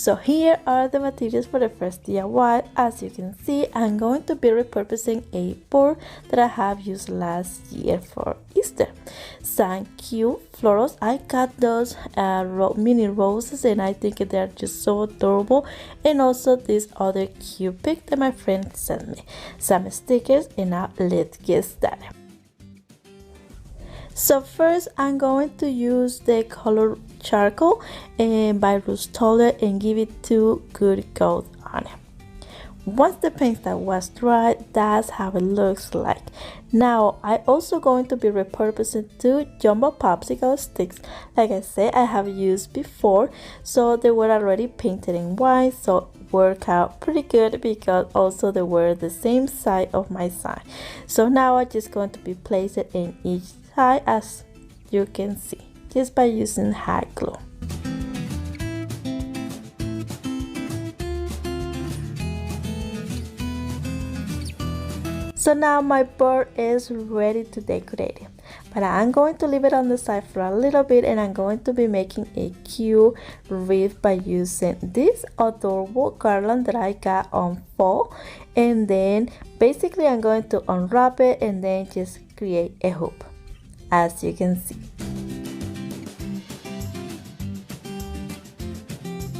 So here are the materials for the first DIY. As you can see, I'm going to be repurposing a board that I have used last year for Easter. Some cute florals. I got those mini roses and I think they're just so adorable. And also this other cute pic that my friend sent me. Some stickers, and now let's get started. So first I'm going to use the color charcoal by Rustic and give it 2 good coats on it. Once the paint that was dry, that's how it looks like. Now I also going to be repurposing 2 jumbo popsicle sticks. Like I said, I have used before, so they were already painted in white, so work out pretty good because also they were the same side of my sign. So now I'm just going to be placing it in each side, as you can see, just by using hot glue. So now my board is ready to decorate it, but I'm going to leave it on the side for a little bit, and I'm going to be making a cute wreath by using this adorable garland that I got on fall. And then basically I'm going to unwrap it and then just create a hoop, as you can see.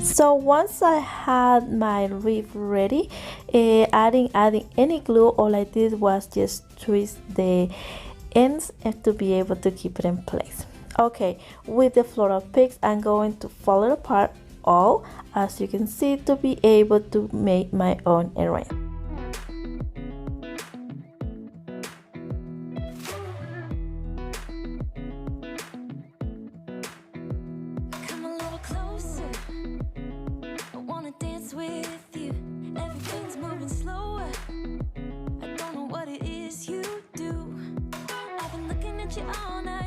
So once I had my wreath ready, adding any glue, all I did was just twist the ends to be able to keep it in place. Okay, with the floral picks, I'm going to fold it apart all, as you can see, to be able to make my own arrangement.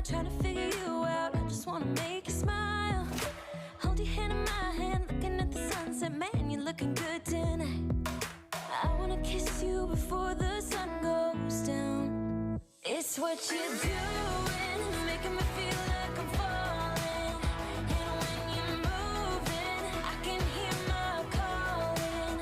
Trying to figure you out, I just wanna make you smile. Hold your hand in my hand, looking at the sunset. Man, you're looking good tonight. I wanna kiss you before the sun goes down. It's what you're doing, making me feel like I'm falling. And when you're moving, I can hear my calling.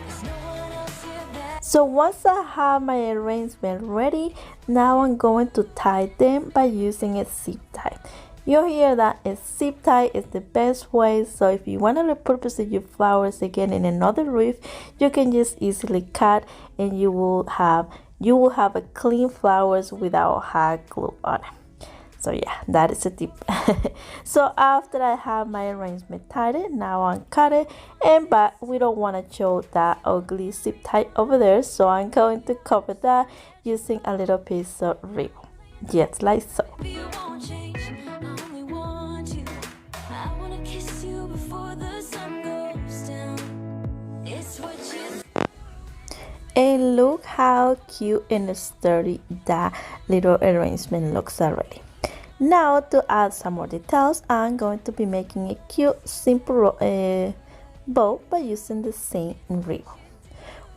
There's no one else here that. So once I have my arrangement ready, now I'm going to tie them by using a zip tie. You hear that a zip tie is the best way, so if you want to repurpose your flowers again in another wreath, you can just easily cut and you will have a clean flowers without hot glue on it. So yeah, that is a tip. So after I have my arrangement tied, now I'm cut it, but we don't want to show that ugly zip tie over there, so I'm going to cover that using a little piece of ribbon, just like so. And look how cute and sturdy that little arrangement looks already. Now to add some more details, I'm going to be making a cute simple bow by using the same ribbon.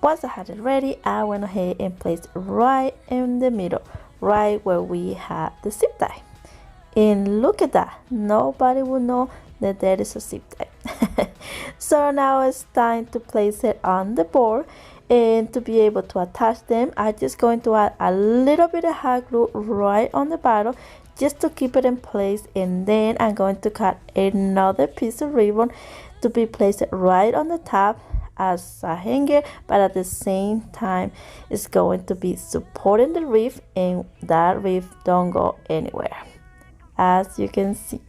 Once I had it ready, I went ahead and placed it right in the middle, right where we had the zip tie. And look at that, nobody will know that there is a zip tie. So now it's time to place it on the board, and to be able to attach them, I'm just going to add a little bit of hot glue right on the bottom just to keep it in place, and then I'm going to cut another piece of ribbon to be placed right on the top as a hanger, but at the same time it's going to be supporting the wreath, and that wreath don't go anywhere, as you can see.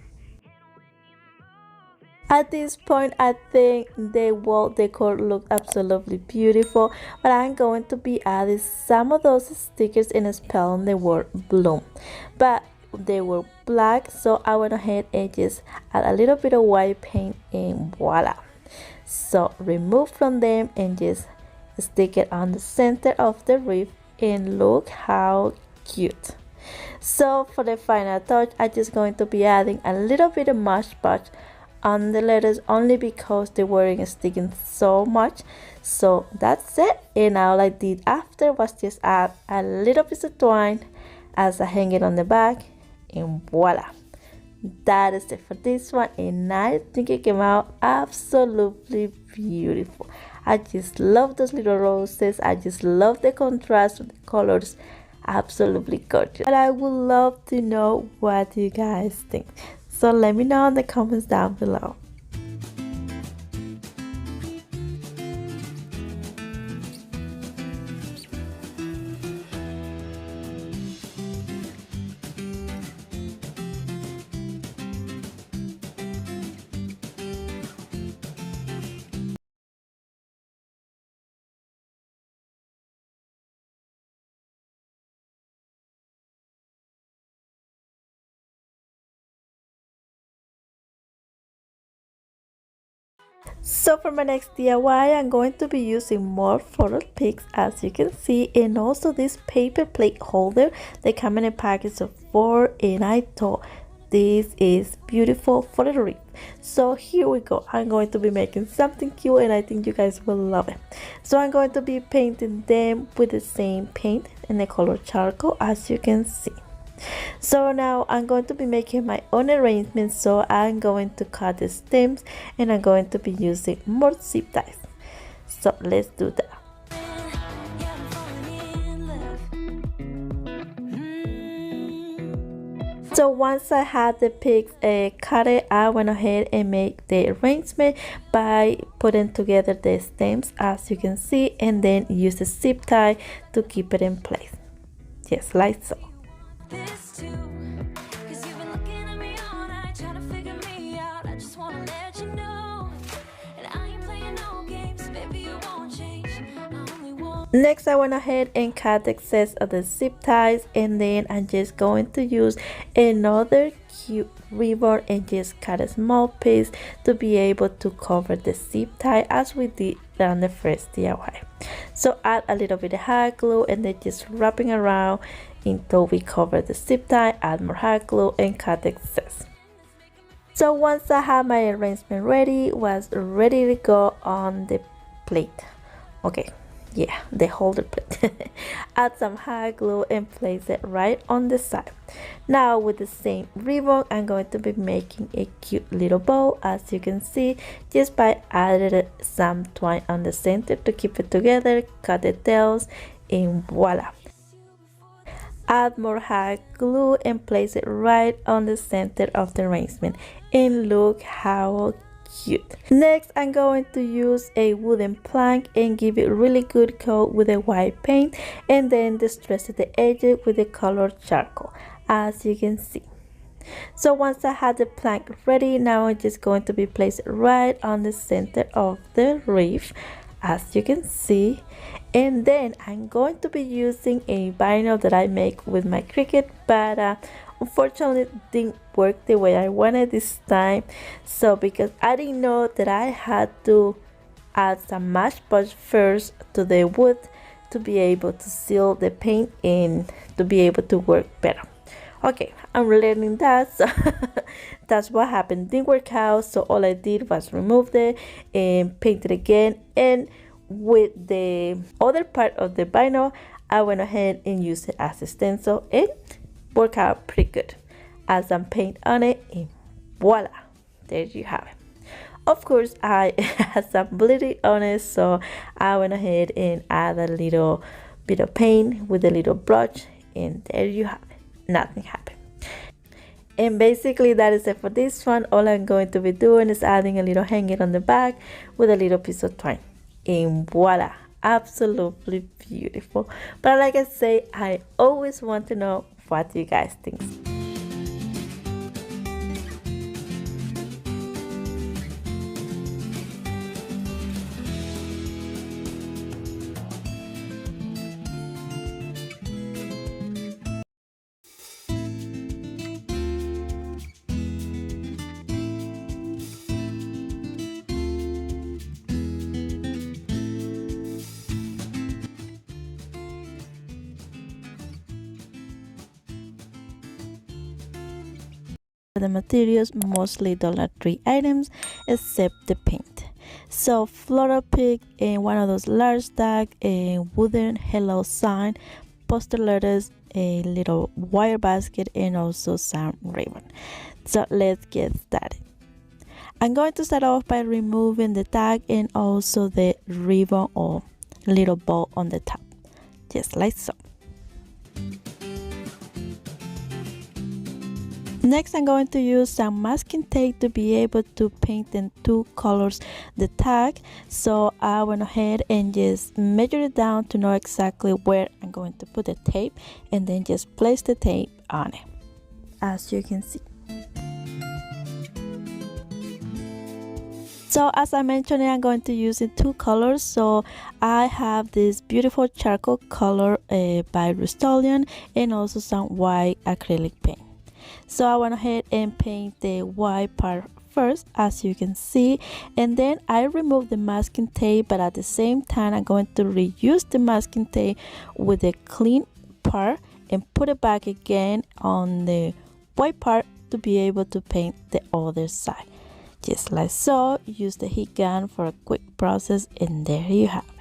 At this point, I think the wall decor looks absolutely beautiful, but I'm going to be adding some of those stickers and spelling the word bloom, but they were black, so I went ahead and just add a little bit of white paint, and voila. So remove from them and just stick it on the center of the wreath, and look how cute. So for the final touch, I'm just going to be adding a little bit of Mod Podge on the letters, only because they weren't sticking so much. So that's it, and all I did after was just add a little piece of twine as I hang it on the back, and voila, that is it for this one, and I think it came out absolutely beautiful. I just love those little roses. I just love the contrast with the colors. Absolutely gorgeous. But I would love to know what you guys think, so let me know in the comments down below. So for my next DIY, I'm going to be using more floral picks, as you can see, and also this paper plate holder. They come in a package of 4, and I thought this is beautiful for the wreath. So here we go. I'm going to be making something cute, and I think you guys will love it. So I'm going to be painting them with the same paint in the color charcoal, as you can see. So now I'm going to be making my own arrangement, so I'm going to cut the stems, and I'm going to be using more zip ties. So let's do that. So once I had the pigs cut it, I went ahead and make the arrangement by putting together the stems, as you can see, and then use a zip tie to keep it in place, just like so. This too, 'cause you've been looking at me all night, trying to figure me out. I just wanna let you know, and I ain't playing no games, baby, you won't change. I only want. Next, I went ahead and cut the excess of the zip ties, and then I'm just going to use another cute ribbon and just cut a small piece to be able to cover the zip tie, as we did on the first DIY. So add a little bit of hot glue, and then just wrapping around until we cover the zip tie, add more hot glue, and cut the excess. So once I had my arrangement ready, was ready to go on the plate. Okay, yeah, the holder plate. Add some hot glue and place it right on the side. Now with the same ribbon, I'm going to be making a cute little bow, as you can see, just by adding some twine on the center to keep it together. Cut the tails, and voila. Add more hot glue and place it right on the center of the arrangement, and look how cute. Next, I'm going to use a wooden plank and give it really good coat with a white paint, and then distress the edges with the colored charcoal, as you can see. So once I had the plank ready, now I'm just going to be placed right on the center of the wreath, as you can see. And then I'm going to be using a vinyl that I make with my Cricut, but unfortunately it didn't work the way I wanted this time. So because I didn't know that I had to add some Match Punch first to the wood to be able to seal the paint and to be able to work better. Okay, I'm learning that, so that's what happened. Didn't work out, so all I did was remove it and paint it again, and with the other part of the vinyl, I went ahead and used it as a stencil, and worked out pretty good. Add some paint on it, and voila, there you have it. Of course, I had some bleeding on it, so I went ahead and add a little bit of paint with a little brush, and there you have it. Nothing happened. And basically that is it for this one. All I'm going to be doing is adding a little hanging on the back with a little piece of twine, and voila, absolutely beautiful. But like I say, I always want to know what you guys think. The materials, mostly $3 items except the paint. So floral pick and one of those large stack, a wooden hello sign, poster letters, a little wire basket, and also some ribbon. So let's get started. I'm going to start off by removing the tag and also the ribbon or little bow on the top, just like so. Next, I'm going to use some masking tape to be able to paint in two colors the tag. So I went ahead and just measured it down to know exactly where I'm going to put the tape, and then just place the tape on it, as you can see. So as I mentioned, I'm going to use in two colors. So I have this beautiful charcoal color by Rustic, and also some white acrylic paint. So I went ahead and paint the white part first, as you can see, and then I removed the masking tape, but at the same time I'm going to reuse the masking tape with the clean part and put it back again on the white part to be able to paint the other side, just like so. Use the heat gun for a quick process, and there you have it.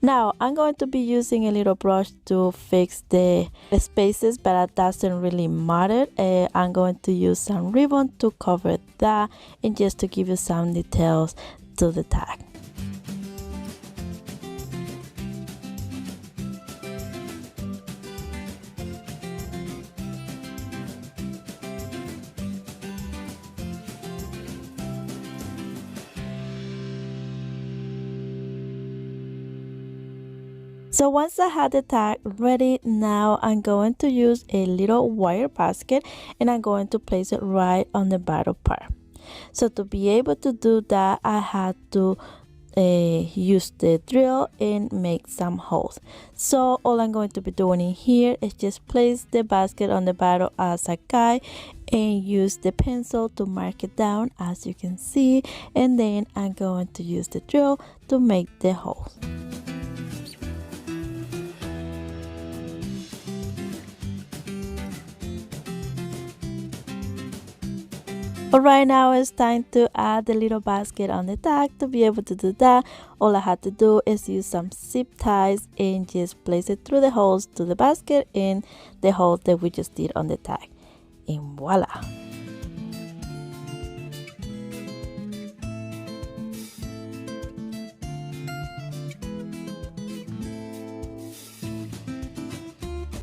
Now I'm going to be using a little brush to fix the spaces, but that doesn't really matter. I'm going to use some ribbon to cover that and just to give you some details to the tag. So once I had the tag ready, now I'm going to use a little wire basket and I'm going to place it right on the bottom part. So to be able to do that, I had to use the drill and make some holes. So all I'm going to be doing in here is just place the basket on the bottom as a guide and use the pencil to mark it down, as you can see, and then I'm going to use the drill to make the holes. Alright, now it's time to add the little basket on the tag. To be able to do that, all I had to do is use some zip ties and just place it through the holes to the basket and the hole that we just did on the tag. And voila!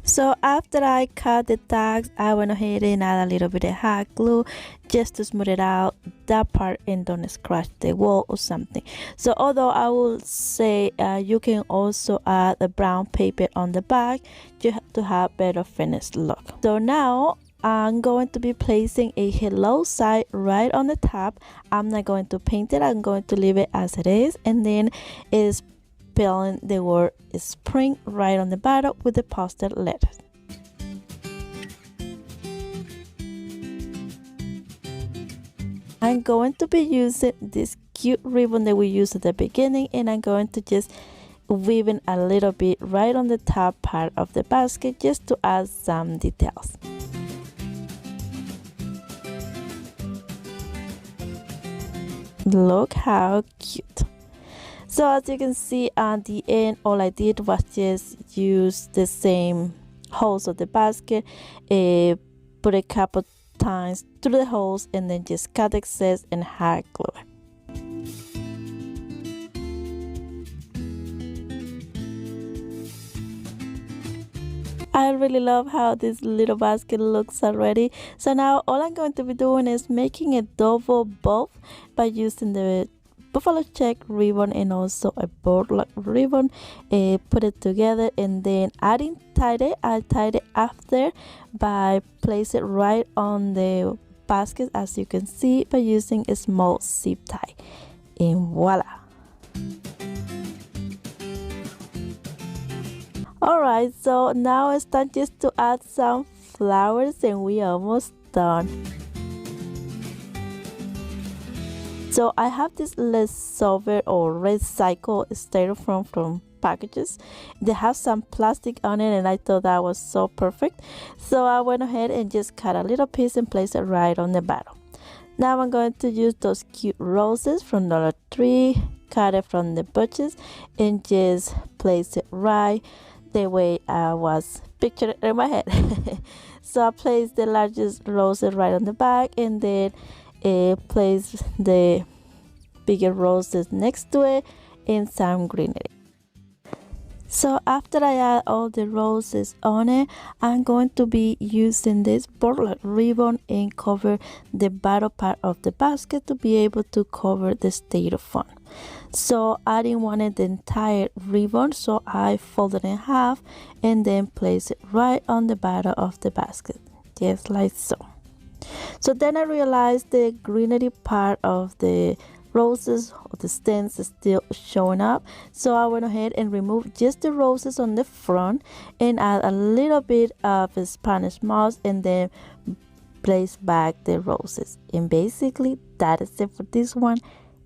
So after I cut the tags, I went ahead and add a little bit of hot glue just to smooth it out that part and don't scratch the wall or something. So although I will say you can also add a brown paper on the back just to have better finished look. So now I'm going to be placing a hello sign right on the top. I'm not going to paint it, I'm going to leave it as it is, and then is spelling the word spring right on the bottom with the posted letters. I'm going to be using this cute ribbon that we used at the beginning, and I'm going to just weave in a little bit right on the top part of the basket just to add some details. Look how cute. So as you can see at the end, all I did was just use the same holes of the basket, put a couple times through the holes, and then just cut excess and hot glue it. I really love how this little basket looks already. So now all I'm going to be doing is making a double bow by using the buffalo check ribbon and also a burlap ribbon. Put it together and then adding tie-dye. I tied it after by placing it right on the basket, as you can see, by using a small zip tie, and voila. Alright, so now it's time just to add some flowers and we are almost done. So I have this leftover or recycled styrofoam from packages. They have some plastic on it and I thought that was so perfect. So I went ahead and just cut a little piece and place it right on the bottom. Now I'm going to use those cute roses from Dollar Tree, cut it from the bunches and just place it right the way I was picturing in my head. So I placed the largest roses right on the back, and then place the bigger roses next to it and some greenery. So after I add all the roses on it, I'm going to be using this burlap ribbon and cover the bottom part of the basket to be able to cover the state of fun. So I didn't want the entire ribbon, so I folded it in half and then place it right on the bottom of the basket, just like so. So then I realized the greenery part of the roses or the stems is still showing up, so I went ahead and removed just the roses on the front and add a little bit of Spanish moss and then place back the roses. And basically that is it for this one,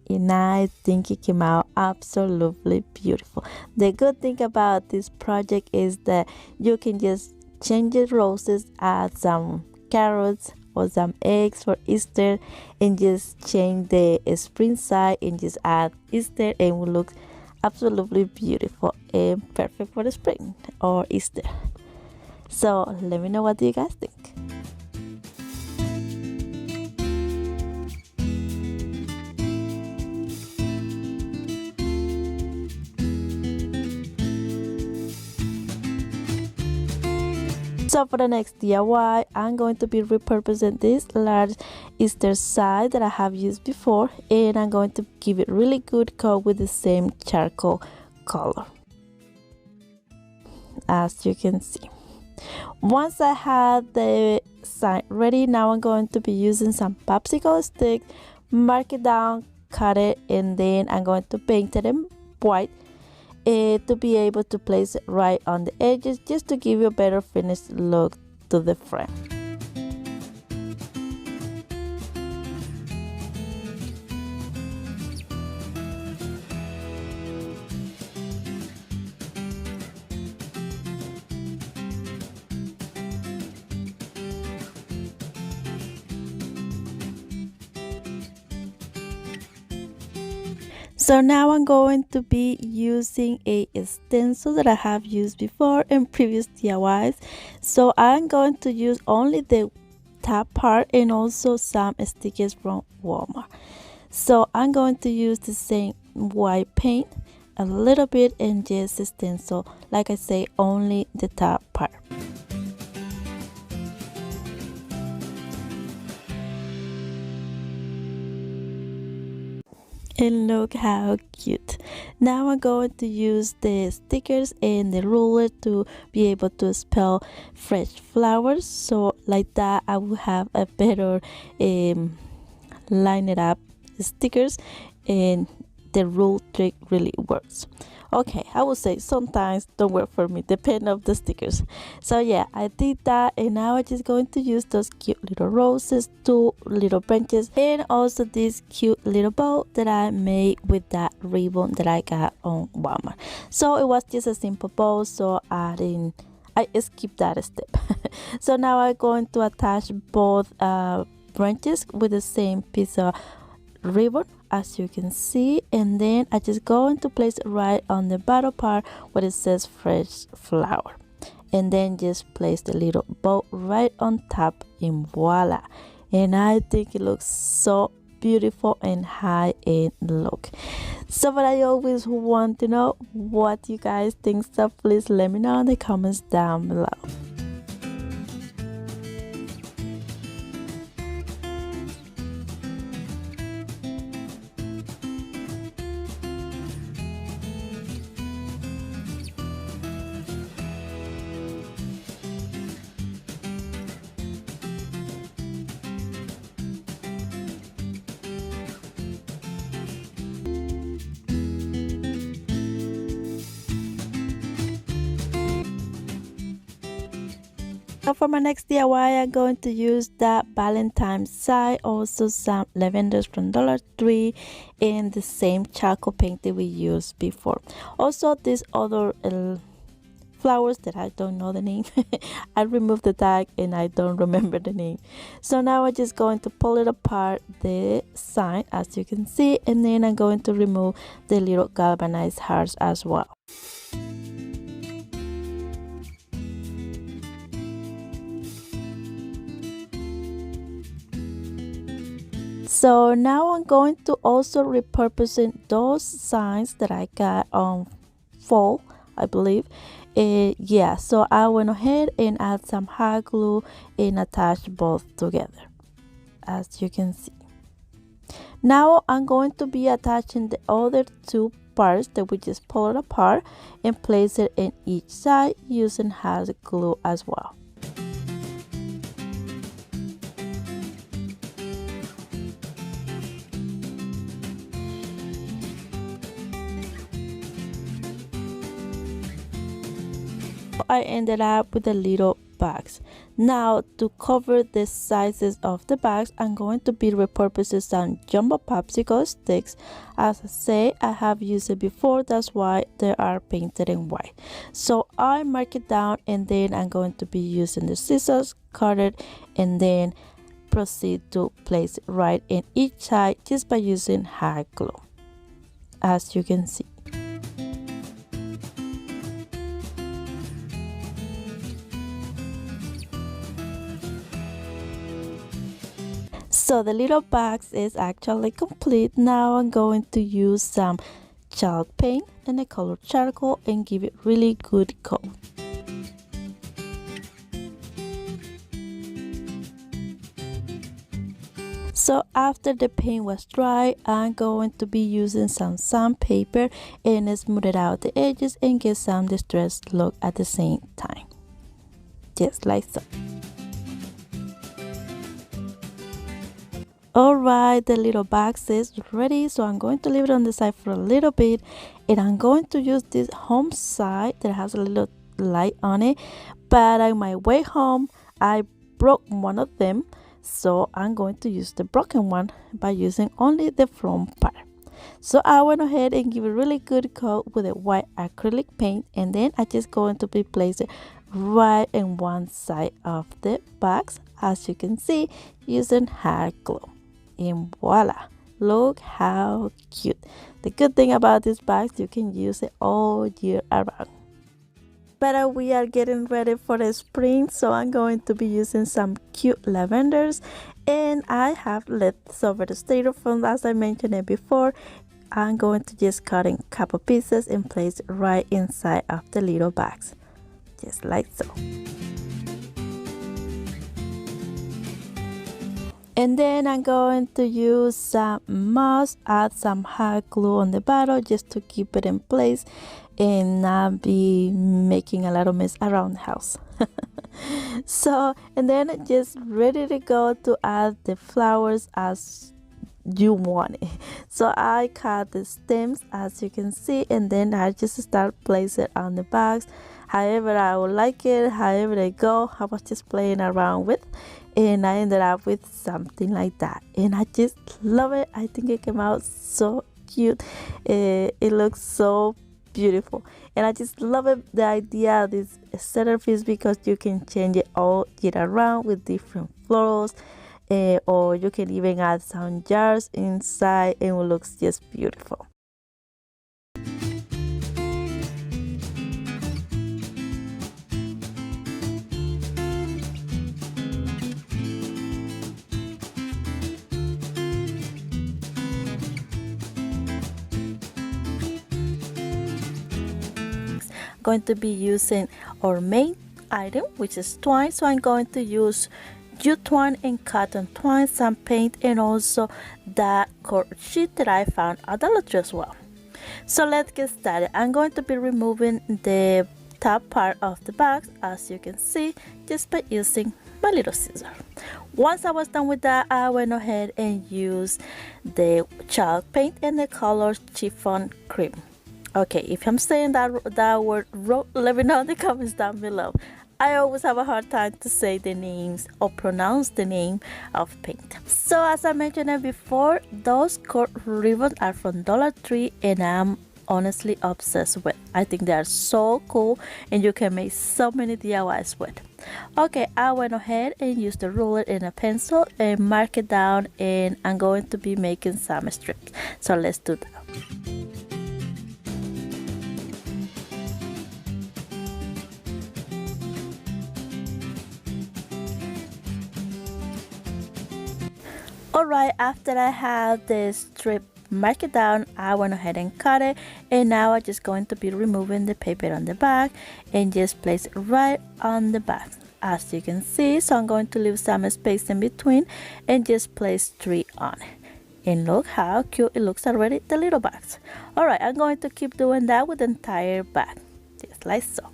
and I think it came out absolutely beautiful. The good thing about this project is that you can just change the roses, add some carrots or some eggs for Easter, and just change the spring side and just add Easter, and it will look absolutely beautiful and perfect for the spring or Easter. So let me know, what do you guys think? So for the next DIY, I'm going to be repurposing this large Easter side that I have used before, and I'm going to give it really good coat with the same charcoal color, as you can see. Once I had the sign ready, now I'm going to be using some popsicle stick, mark it down, cut it, and then I'm going to paint it in white to be able to place it right on the edges, just to give you a better finished look to the frame. So now I'm going to be using a stencil that I have used before in previous DIYs. So I'm going to use only the top part and also some stickers from Walmart. So I'm going to use the same white paint a little bit and just stencil, like I say, only the top part. And look how cute. Now I'm going to use the stickers and the ruler to be able to spell fresh flowers, so like that I will have a better line it up stickers, and the rule trick really works. Okay, I would say sometimes don't work for me, depending on the stickers. So yeah, I did that, and now I'm just going to use those cute little roses, 2 little branches, and also this cute little bow that I made with that ribbon that I got on Walmart. So it was just a simple bow, so I skipped that step. So now I'm going to attach both branches with the same piece of ribbon, as you can see, and then I just going to place it right on the bottom part where it says fresh flower, and then just place the little bow right on top, and voila. And I think it looks so beautiful and high end look. So but I always want to know what you guys think, so please let me know in the comments down below. Now for my next DIY, I'm going to use that Valentine's side, also some lavenders from Dollar Tree, and the same charcoal paint that we used before. Also these other flowers that I don't know the name. I removed the tag and I don't remember the name. So now I'm just going to pull it apart, the sign, as you can see, and then I'm going to remove the little galvanized hearts as well. So now I'm going to also repurposing those signs that I got on fall, I believe. Yeah, so I went ahead and add some hot glue and attach both together, as you can see. Now I'm going to be attaching the other two parts that we just pull it apart and place it in each side using hot glue as well. I ended up with the little bags. Now to cover the sizes of the bags, I'm going to be repurposing some jumbo popsicle sticks. As I say, I have used it before, that's why they are painted in white. So I mark it down and then I'm going to be using the scissors, cut it, and then proceed to place it right in each side just by using hot glue, as you can see. So the little box is actually complete. Now I'm going to use some chalk paint and a color charcoal and give it really good coat. So after the paint was dry, I'm going to be using some sandpaper and smooth it out the edges and get some distressed look at the same time. Just like so. Alright, the little box is ready, so I'm going to leave it on the side for a little bit, and I'm going to use this home side that has a little light on it, but on my way home I broke one of them, so I'm going to use the broken one by using only the front part. So I went ahead and give a really good coat with a white acrylic paint, and then I just going to be placing right in one side of the box, as you can see, using hot glue. And voila, look how cute. The good thing about this box, you can use it all year around. But we are getting ready for the spring, so I'm going to be using some cute lavenders, and I have leftover the styrofoam, as I mentioned it before. I'm going to just cut in a couple pieces and place it right inside of the little box, just like so. And then I'm going to use some moss, add some hot glue on the bottom just to keep it in place and not be making a lot of mess around the house. So, and then just ready to go to add the flowers as you want it. So I cut the stems, as you can see, and then I just start placing it on the box however I would like it, however they go. I was just playing around with, and I ended up with something like that, and I just love it. I think it came out so cute. It looks so beautiful, and I just love it, the idea of this centerpiece, because you can change it all year around with different florals, or you can even add some jars inside and it looks just beautiful. Going to be using our main item, which is twine. So I'm going to use jute twine and cotton twine, some paint, and also that cord sheet that I found at Dollar Tree as well. So let's get started. I'm going to be removing the top part of the box, as you can see, just by using my little scissors. Once I was done with that, I went ahead and used the chalk paint and the color chiffon cream. Okay, if I'm saying that word wrong, let me know in the comments down below. I always have a hard time to say the names or pronounce the name of paint. So as I mentioned before, those cord ribbons are from Dollar Tree, and I'm honestly obsessed with. I think they are so cool, and you can make so many DIYs with. Okay, I went ahead and used the ruler and a pencil and mark it down, and I'm going to be making some strips. So let's do that. Alright, after I have the strip mark it down, I went ahead and cut it, and now I'm just going to be removing the paper on the back and just place it right on the back as you can see. So I'm going to leave some space in between and just place 3 on it, and look how cute it looks already, the little bags. Alright, I'm going to keep doing that with the entire bag, just like so.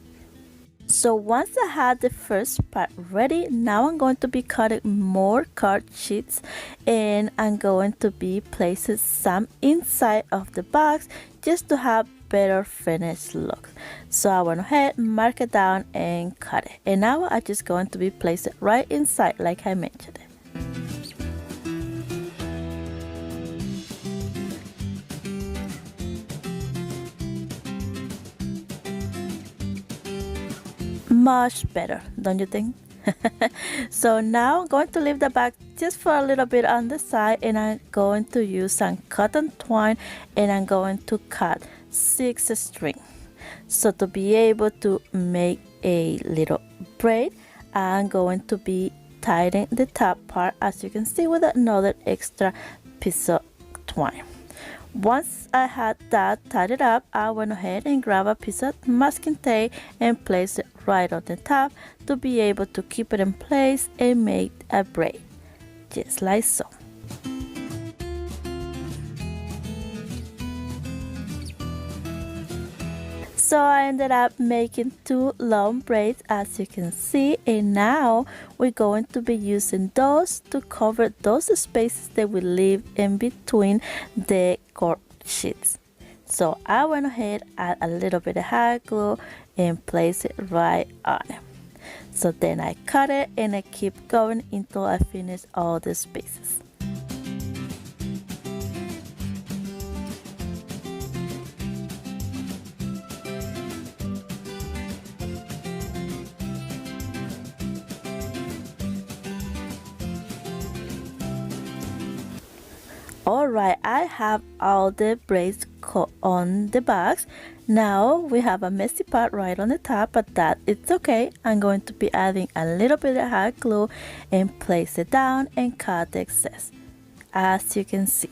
So once I had the first part ready, now I'm going to be cutting more card sheets, and I'm going to be placing some inside of the box just to have better finished look. So I went ahead, mark it down and cut it, and now I'm just going to be placing it right inside like I mentioned it. Much better, don't you think? So now I'm going to leave the bag just for a little bit on the side, and I'm going to use some cotton twine, and I'm going to cut 6 string. So to be able to make a little braid, I'm going to be tying the top part, as you can see, with another extra piece of twine. Once I had that tied it up, I went ahead and grabbed a piece of masking tape and placed it right on the top to be able to keep it in place and make a braid, just like so. So I ended up making 2 long braids, as you can see, and now we're going to be using those to cover those spaces that we leave in between the cord sheets. So I went ahead, add a little bit of hot glue and place it right on it. So then I cut it and I keep going until I finish all the spaces. Alright, I have all the braids cut on the box. Now we have a messy part right on the top, but that it's okay. I'm going to be adding a little bit of hot glue and place it down and cut the excess, as you can see.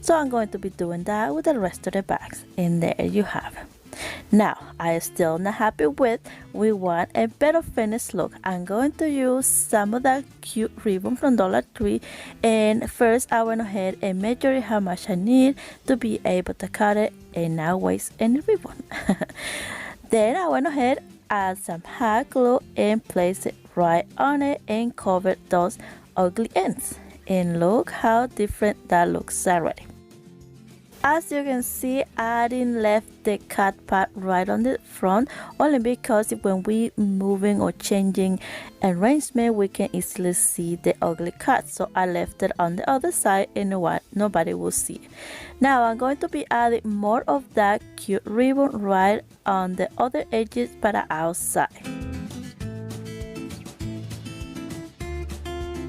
So I'm going to be doing that with the rest of the bags, and there you have it. Now I am still not happy with, we want a better finished look. I'm going to use some of that cute ribbon from Dollar Tree, and first I went ahead and measured how much I need to be able to cut it and not waste any ribbon. Then I went ahead, add some hot glue and place it right on it and cover those ugly ends, and look how different that looks already. As you can see, I didn't left the cut part right on the front, only because when we moving or changing arrangement, we can easily see the ugly cut. So I left it on the other side, and nobody will see it. Now I'm going to be adding more of that cute ribbon right on the other edges, but outside.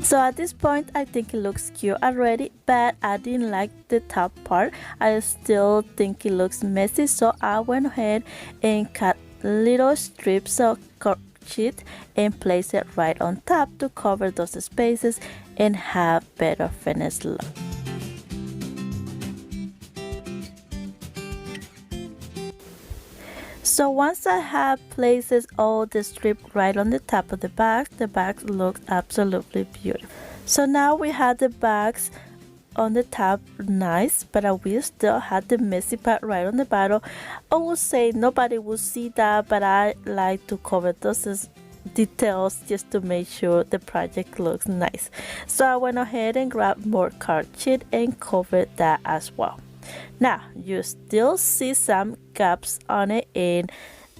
So at this point I think it looks cute already, but I didn't like the top part. I still think it looks messy, so I went ahead and cut little strips of cord sheet and place it right on top to cover those spaces and have better finished look. So once I have places all the strip right on the top of the bag looks absolutely beautiful. So now we have the bags on the top nice, but we still had the messy part right on the bottom. I would say nobody will see that, but I like to cover those details just to make sure the project looks nice. So I went ahead and grabbed more card sheet and covered that as well. Now you still see some gaps on it, and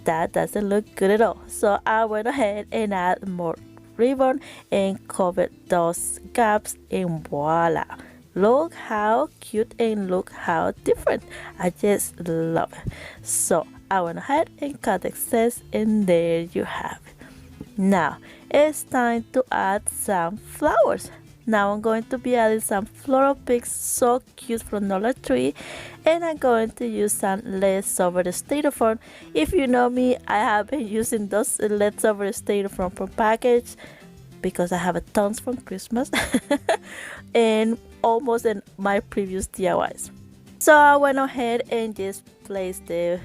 that doesn't look good at all. So I went ahead and add more ribbon and covered those gaps, and voila, look how cute and look how different. I just love it. So I went ahead and cut the excess, and there you have it. Now it's time to add some flowers. Now I'm going to be adding some floral picks, so cute, from Dollar Tree, and I'm going to use some leftover styrofoam. If you know me, I have been using those leftover styrofoam from package because I have a tons from Christmas. And almost in my previous DIYs. So I went ahead and just placed the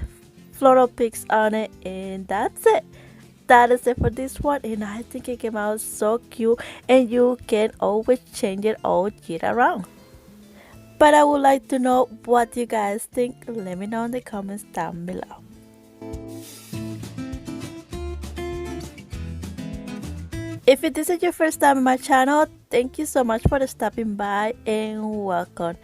floral picks on it, and that's it. That is it for this one, and I think it came out so cute, and you can always change it all year around. But I would like to know what you guys think. Let me know in the comments down below. If this is your first time on my channel, thank you so much for stopping by and welcome.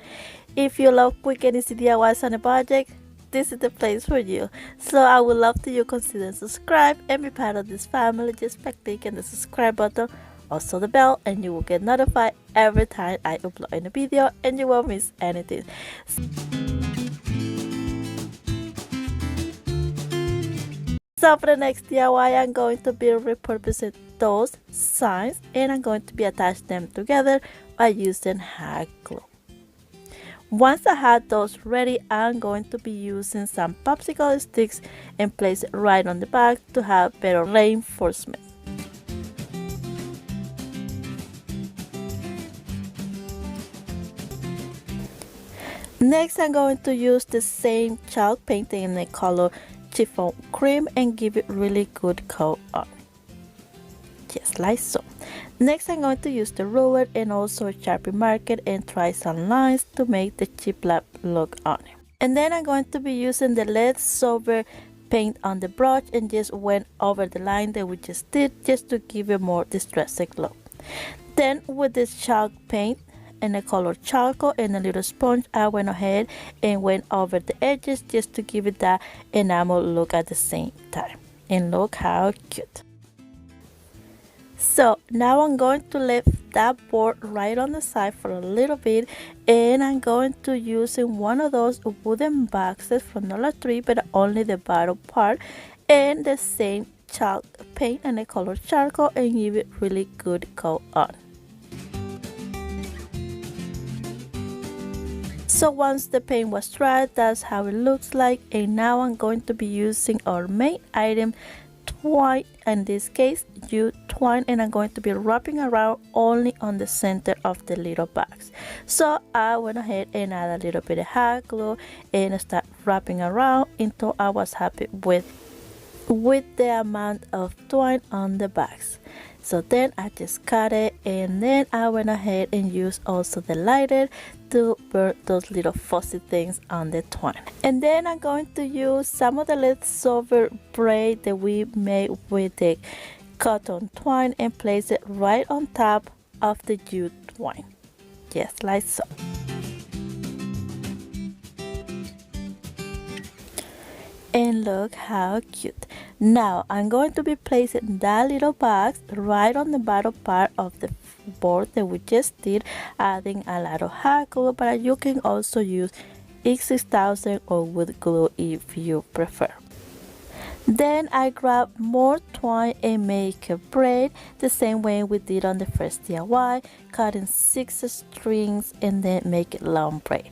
If you love quick and easy DIYs on a budget, this is the place for you. So I would love to you consider subscribe and be part of this family just by clicking the subscribe button, also the bell, and you will get notified every time I upload a video and you won't miss anything. So for the next DIY, I'm going to be repurposing those signs, and I'm going to be attaching them together by using hot glue. Once I had those ready, I'm going to be using some popsicle sticks and place it right on the back to have better reinforcement. Next, I'm going to use the same chalk paint in the color chiffon cream and give it really good coat on, just like so. Next, I'm going to use the ruler and also a Shabby marker and try some lines to make the chiplap look on it. And then I'm going to be using the lead silver paint on the brush and just went over the line that we just did, just to give it more distressing look. Then with this chalk paint and the color charcoal and a little sponge, I went ahead and went over the edges just to give it that enamel look at the same time. And look how cute. So now I'm going to lift that board right on the side for a little bit, and I'm going to use one of those wooden boxes from Dollar Tree, but only the bottom part, and the same chalk paint and the color charcoal, and give it really good coat on. So once the paint was dry, that's how it looks like. And now I'm going to be using our main item, twine, in this case twine, and I'm going to be wrapping around only on the center of the little box. So I went ahead and add a little bit of hot glue and start wrapping around until I was happy with the amount of twine on the box. So then I just cut it, and then I went ahead and used also the lighter to burn those little fuzzy things on the twine. And then I'm going to use some of the leftover braid that we made with the cotton twine and place it right on top of the jute twine, just like so. And look how cute. Now I'm going to be placing that little box right on the bottom part of the board that we just did, adding a lot of hot glue, but you can also use X6000 or wood glue if you prefer. Then I grab more twine and make a braid the same way we did on the first DIY, cutting 6 strings and then make it long braid.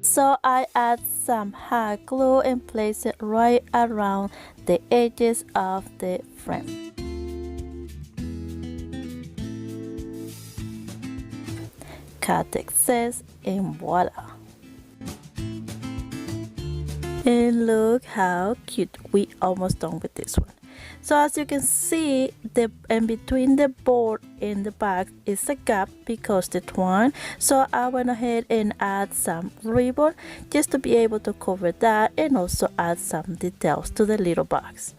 So I add some hot glue and place it right around the edges of the frame. Cut the excess and voila. And look how cute. We almost done with this one. So as you can see, in between the board and the box is a gap because the twine. So I went ahead and add some ribbon just to be able to cover that, and also add some details to the little box.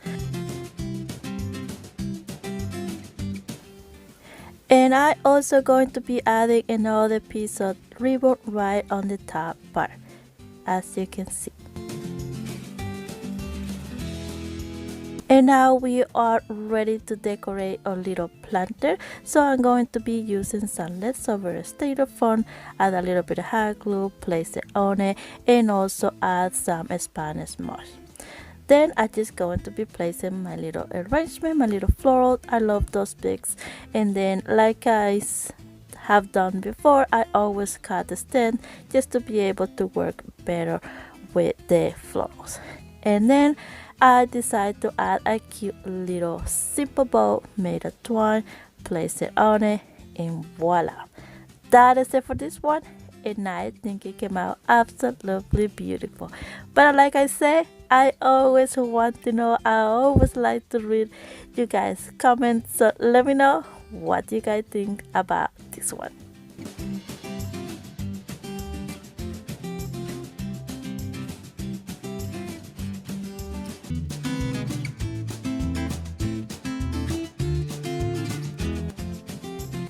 And I also going to be adding another piece of ribbon right on the top part, as you can see. And now we are ready to decorate our little planter. So I'm going to be using some leftover styrofoam, add a little bit of hot glue, place it on it, and also add some Spanish moss. Then I'm just going to be placing my little arrangement, my little floral. I love those picks. And then, like I have done before, I always cut the stem just to be able to work better with the florals. And then I decided to add a cute little simple bow made of twine, place it on it, and voila. that is it for this one, and I think it came out absolutely beautiful. But like I say, I always want to know, I always like to read you guys comments, so let me know what you guys think about this one.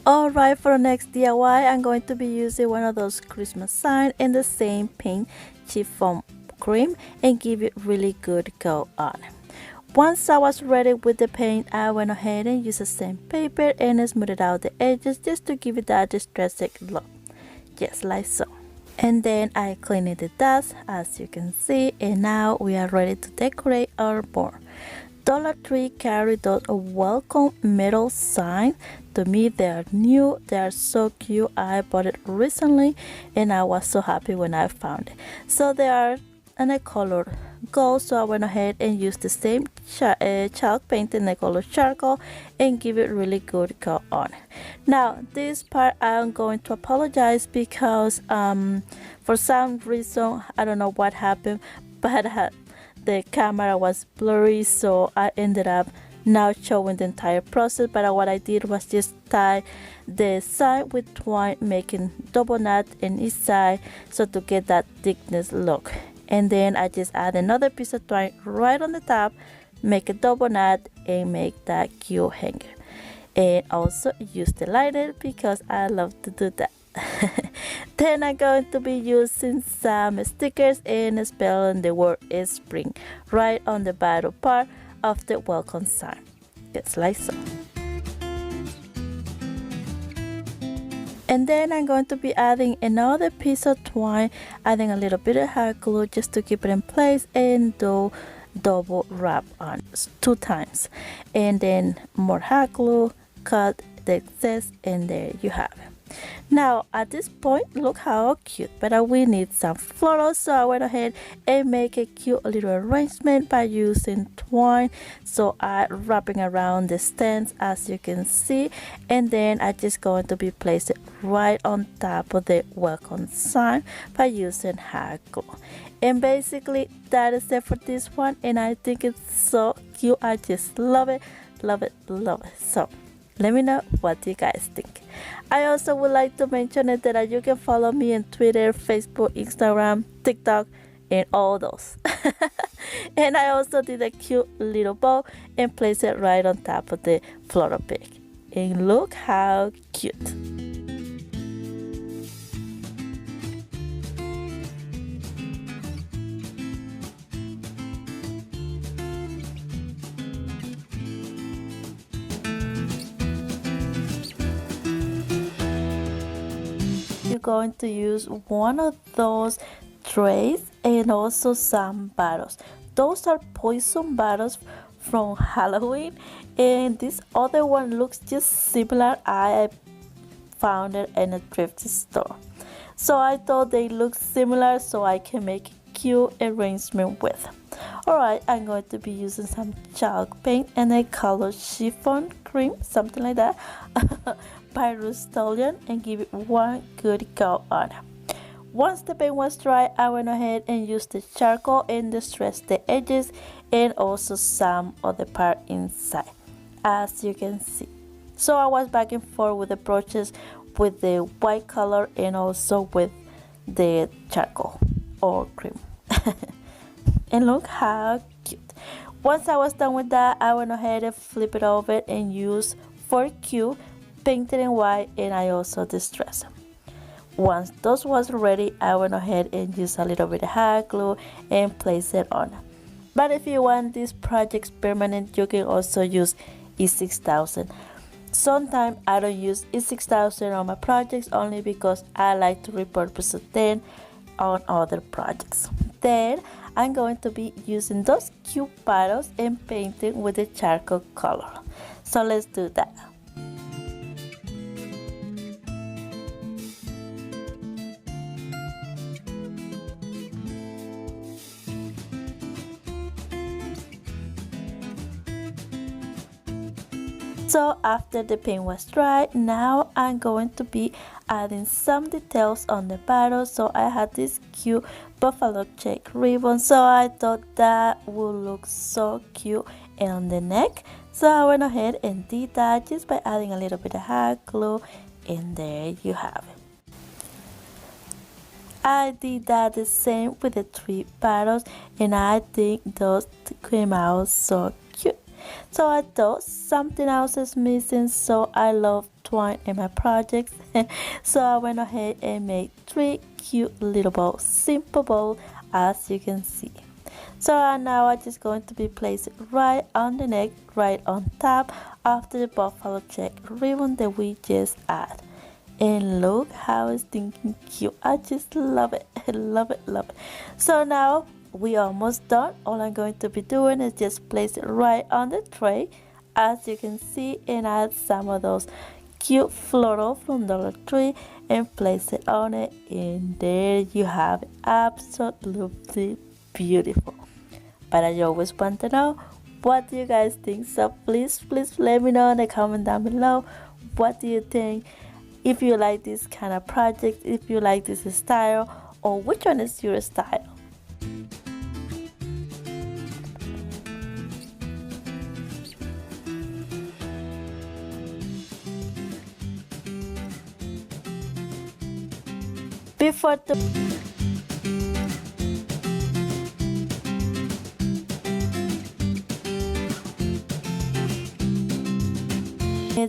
Alright, for the next DIY, I'm going to be using one of those Christmas signs in the same paint, chiffon cream, and give it really good go on. Once I was ready with the paint, I went ahead and used the same paper and smoothed out the edges just to give it that distressed look, just like so. And then I cleaned the dust, as you can see, and now we are ready to decorate our board. Dollar Tree carry those welcome metal signs. To me, they are new, they are so cute. I bought it recently and I was so happy when I found it. So they are in a color gold, so I went ahead and used the same chalk paint in the color charcoal and give it really good go on. Now this part I'm going to apologize because for some reason, I don't know what happened, but the camera was blurry, so I ended up not showing the entire process. But what I did was just tie the side with twine, making double knot in each side so to get that thickness look. And then I just add another piece of twine right on the top, make a double knot and make that cute hanger. And also use the lighter because I love to do that. Then I'm going to be using some stickers and spelling the word spring right on the bottom part of the welcome sign, just like so. And then I'm going to be adding another piece of twine, adding a little bit of hot glue just to keep it in place, and do double wrap on 2 times, and then more hot glue, cut the excess, and there you have it. Now at this point, look how cute, but we need some florals, so I went ahead and make a cute little arrangement by using twine. So I wrapping around the stems, as you can see, and then I just going to be placing right on top of the welcome sign by using hot glue. And basically that is it for this one, and I think it's so cute. I just love it, love it, love it. So let me know what you guys think. I also would like to mention it that you can follow me on Twitter, Facebook, Instagram, TikTok, and all those. And I also did a cute little bow and placed it right on top of the floral pig. And look how cute. You're going to use one of those trays and also some bottles. Those are poison bottles from Halloween, and this other one looks just similar. I found it in a thrift store, so I thought they look similar, so I can make a cute arrangement with. Alright, I'm going to be using some chalk paint and a color chiffon cream, something like that, by Rustic, and give it one good go on. Once the paint was dry, I went ahead and used the charcoal and distressed the edges and also some of the part inside, as you can see. So I was back and forth with the brushes with the white color and also with the charcoal or cream. And look how cute. Once I was done with that, I went ahead and flip it over and use 4Q, painted in white, and I also distressed them. Once those was ready, I went ahead and used a little bit of hot glue and place it on. But if you want these projects permanent, you can also use E6000. Sometimes I don't use E6000 on my projects only because I like to repurpose it then on other projects. Then I'm going to be using those cute bottles and painting with the charcoal color. So let's do that. So after the paint was dry, now I'm going to be adding some details on the bottle. So I had this cute buffalo check ribbon, so I thought that would look so cute on the neck. So I went ahead and did that just by adding a little bit of hot glue, and there you have it. I did that the same with the 3 bottles, and I think those came out so cute. So I thought something else is missing, so I love twine in my projects. So I went ahead and made 3 cute little bows, simple bows, as you can see. So now I'm just going to be placing right on the neck, right on top of the buffalo check ribbon that we just add. And look how it's stinking cute. I just love it. Love it, love it. So now we almost done. All I'm going to be doing is just place it right on the tray, as you can see, and add some of those cute floral from Dollar Tree and place it on it, and there you have it. Absolutely beautiful. But I always want to know, what do you guys think? So please let me know in the comment down below, what do you think? If you like this kind of project, if you like this style, or which one is your style. Before the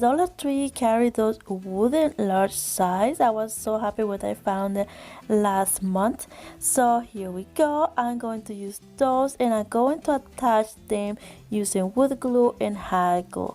Dollar Tree carried those wooden large size. I was so happy what I found last month. So here we go. I'm going to use those, and I'm going to attach them using wood glue and hot glue.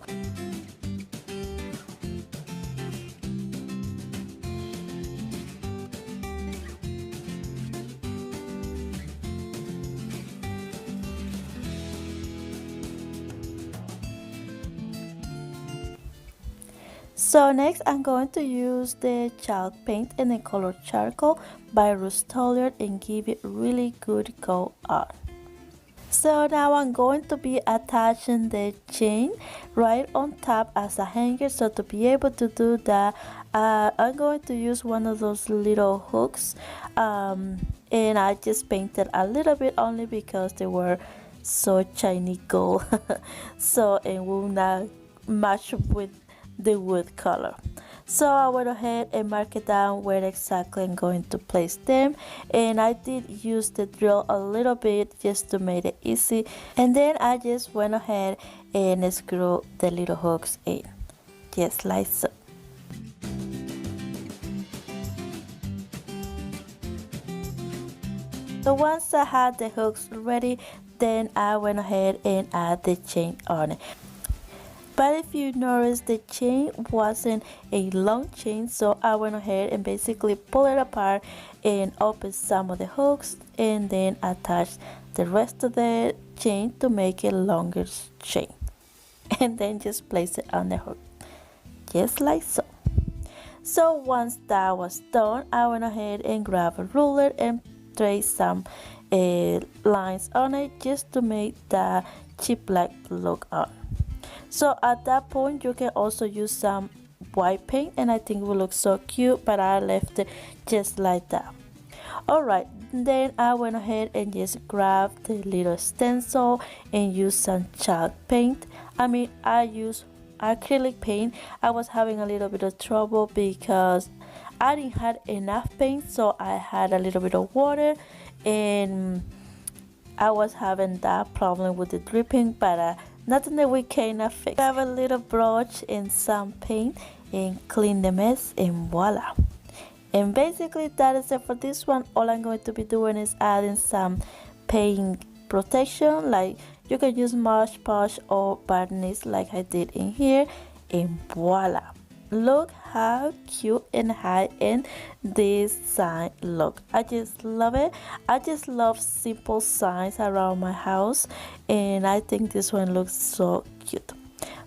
So next I'm going to use the chalk paint in the color charcoal by Rustic and give it really good go on. So now I'm going to be attaching the chain right on top as a hanger. So to be able to do that, I'm going to use one of those little hooks, and I just painted a little bit only because they were so shiny gold. So it will not match with the wood color. So I went ahead and marked it down where exactly I'm going to place them, and I did use the drill a little bit just to make it easy, and then I just went ahead and screw the little hooks in, just like so. So once I had the hooks ready, then I went ahead and add the chain on it. But if you notice, the chain wasn't a long chain, so I went ahead and basically pull it apart and open some of the hooks, and then attach the rest of the chain to make a longer chain, and then just place it on the hook, just like so. So once that was done, I went ahead and grabbed a ruler and traced some lines on it just to make the chip-like look on. So at that point you can also use some white paint, and I think it will look so cute, but I left it just like that. Alright, then I went ahead and just grabbed the little stencil and used some chalk paint. I used acrylic paint. I was having a little bit of trouble because I didn't have enough paint, so I had a little bit of water, and I was having that problem with the dripping, but nothing that we cannot fix. Grab a little brush and some paint and clean the mess, and voila. And basically that is it for this one. All I'm going to be doing is adding some paint protection, like you can use Mod Podge or varnish like I did in here, and voila. Look how cute and high-end this sign look. I just love it. I just love simple signs around my house, and I think this one looks so cute.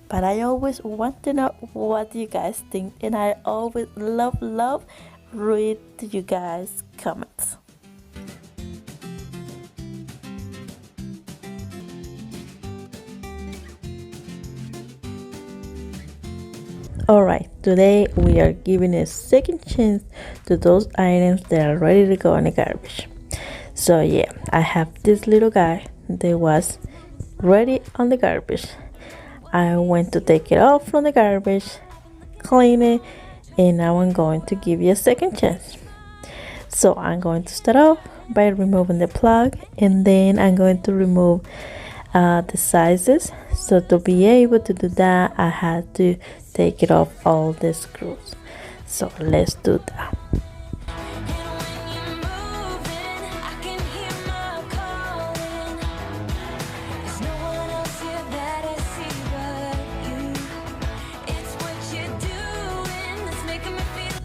But I always want to know what you guys think, and I always love read you guys comments. Alright, today we are giving a second chance to those items that are ready to go in the garbage. So yeah, I have this little guy that was ready on the garbage. I went to take it off from the garbage, clean it, and now I'm going to give you a second chance. So I'm going to start off by removing the plug, and then I'm going to remove the sizes. So to be able to do that, I had to take it off all the screws. So let's do that.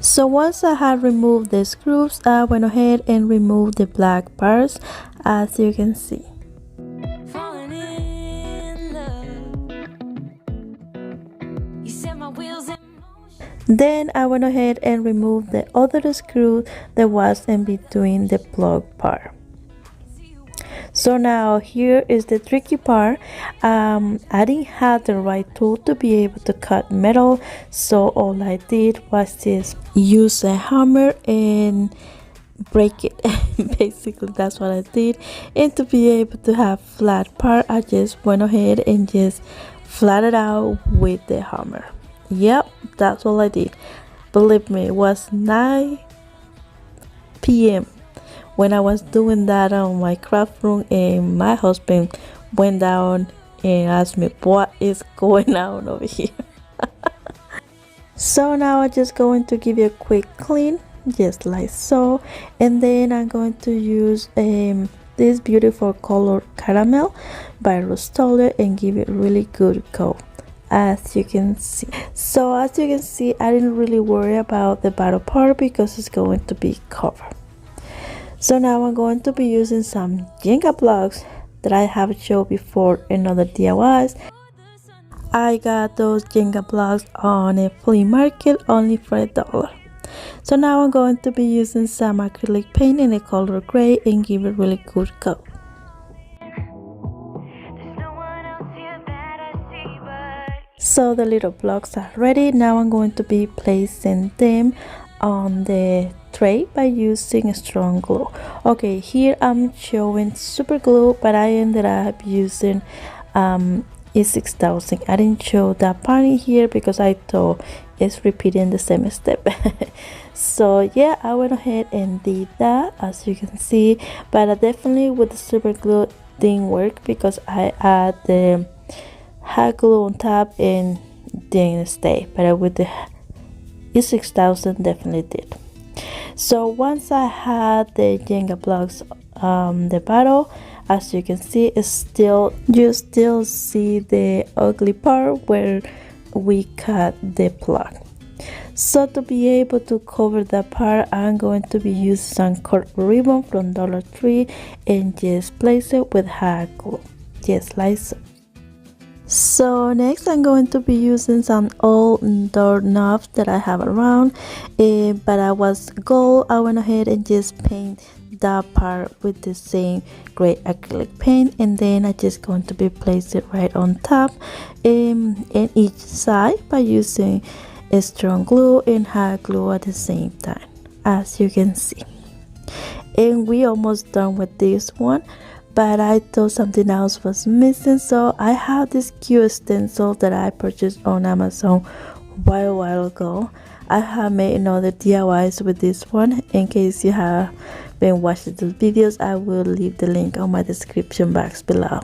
So once I had removed the screws, I went ahead and removed the black parts, as you can see. Then I went ahead and removed the other screw that was in between the plug part. So now here is the tricky part. I didn't have the right tool to be able to cut metal, so all I did was just use a hammer and break it. Basically that's what I did. And to be able to have flat part, I just went ahead and just flattened it out with the hammer. Yep, that's all I did. Believe me, it was 9 p.m. when I was doing that on my craft room, and my husband went down and asked me what is going on over here. So now I'm just going to give you a quick clean, just like so, and then I'm going to use this beautiful color caramel by Rustic and give it really good coat, as you can see. So as you can see, I didn't really worry about the bottom part because it's going to be covered. So now I'm going to be using some Jenga blocks that I have showed before in other DIYs. I got those Jenga blocks on a flea market only for $1. So now I'm going to be using some acrylic paint in the color gray and give it really good coat. So the little blocks are ready. Now I'm going to be placing them on the tray by using strong glue. Okay, here I'm showing super glue, but I ended up using E6000. I didn't show that part in here because I thought it's repeating the same step. So yeah, I went ahead and did that, as you can see, but definitely with the super glue didn't work because I add the hot glue on top and didn't stay, but with the E6000 definitely did. So once I had the Jenga blocks the bottom, as you can see, you still see the ugly part where we cut the plug. So to be able to cover that part, I'm going to be using some cut ribbon from Dollar Tree and just place it with hot glue, just like so. So next I'm going to be using some old door knobs that I have around, but I was gold. I went ahead and just paint that part with the same gray acrylic paint, and then I just going to be place it right on top and each side by using a strong glue and hot glue at the same time, as you can see. And we almost done with this one, but I thought something else was missing, so I have this cute stencil that I purchased on Amazon a while ago. I have made another DIYs with this one. In case you have been watching those videos, I will leave the link on my description box below.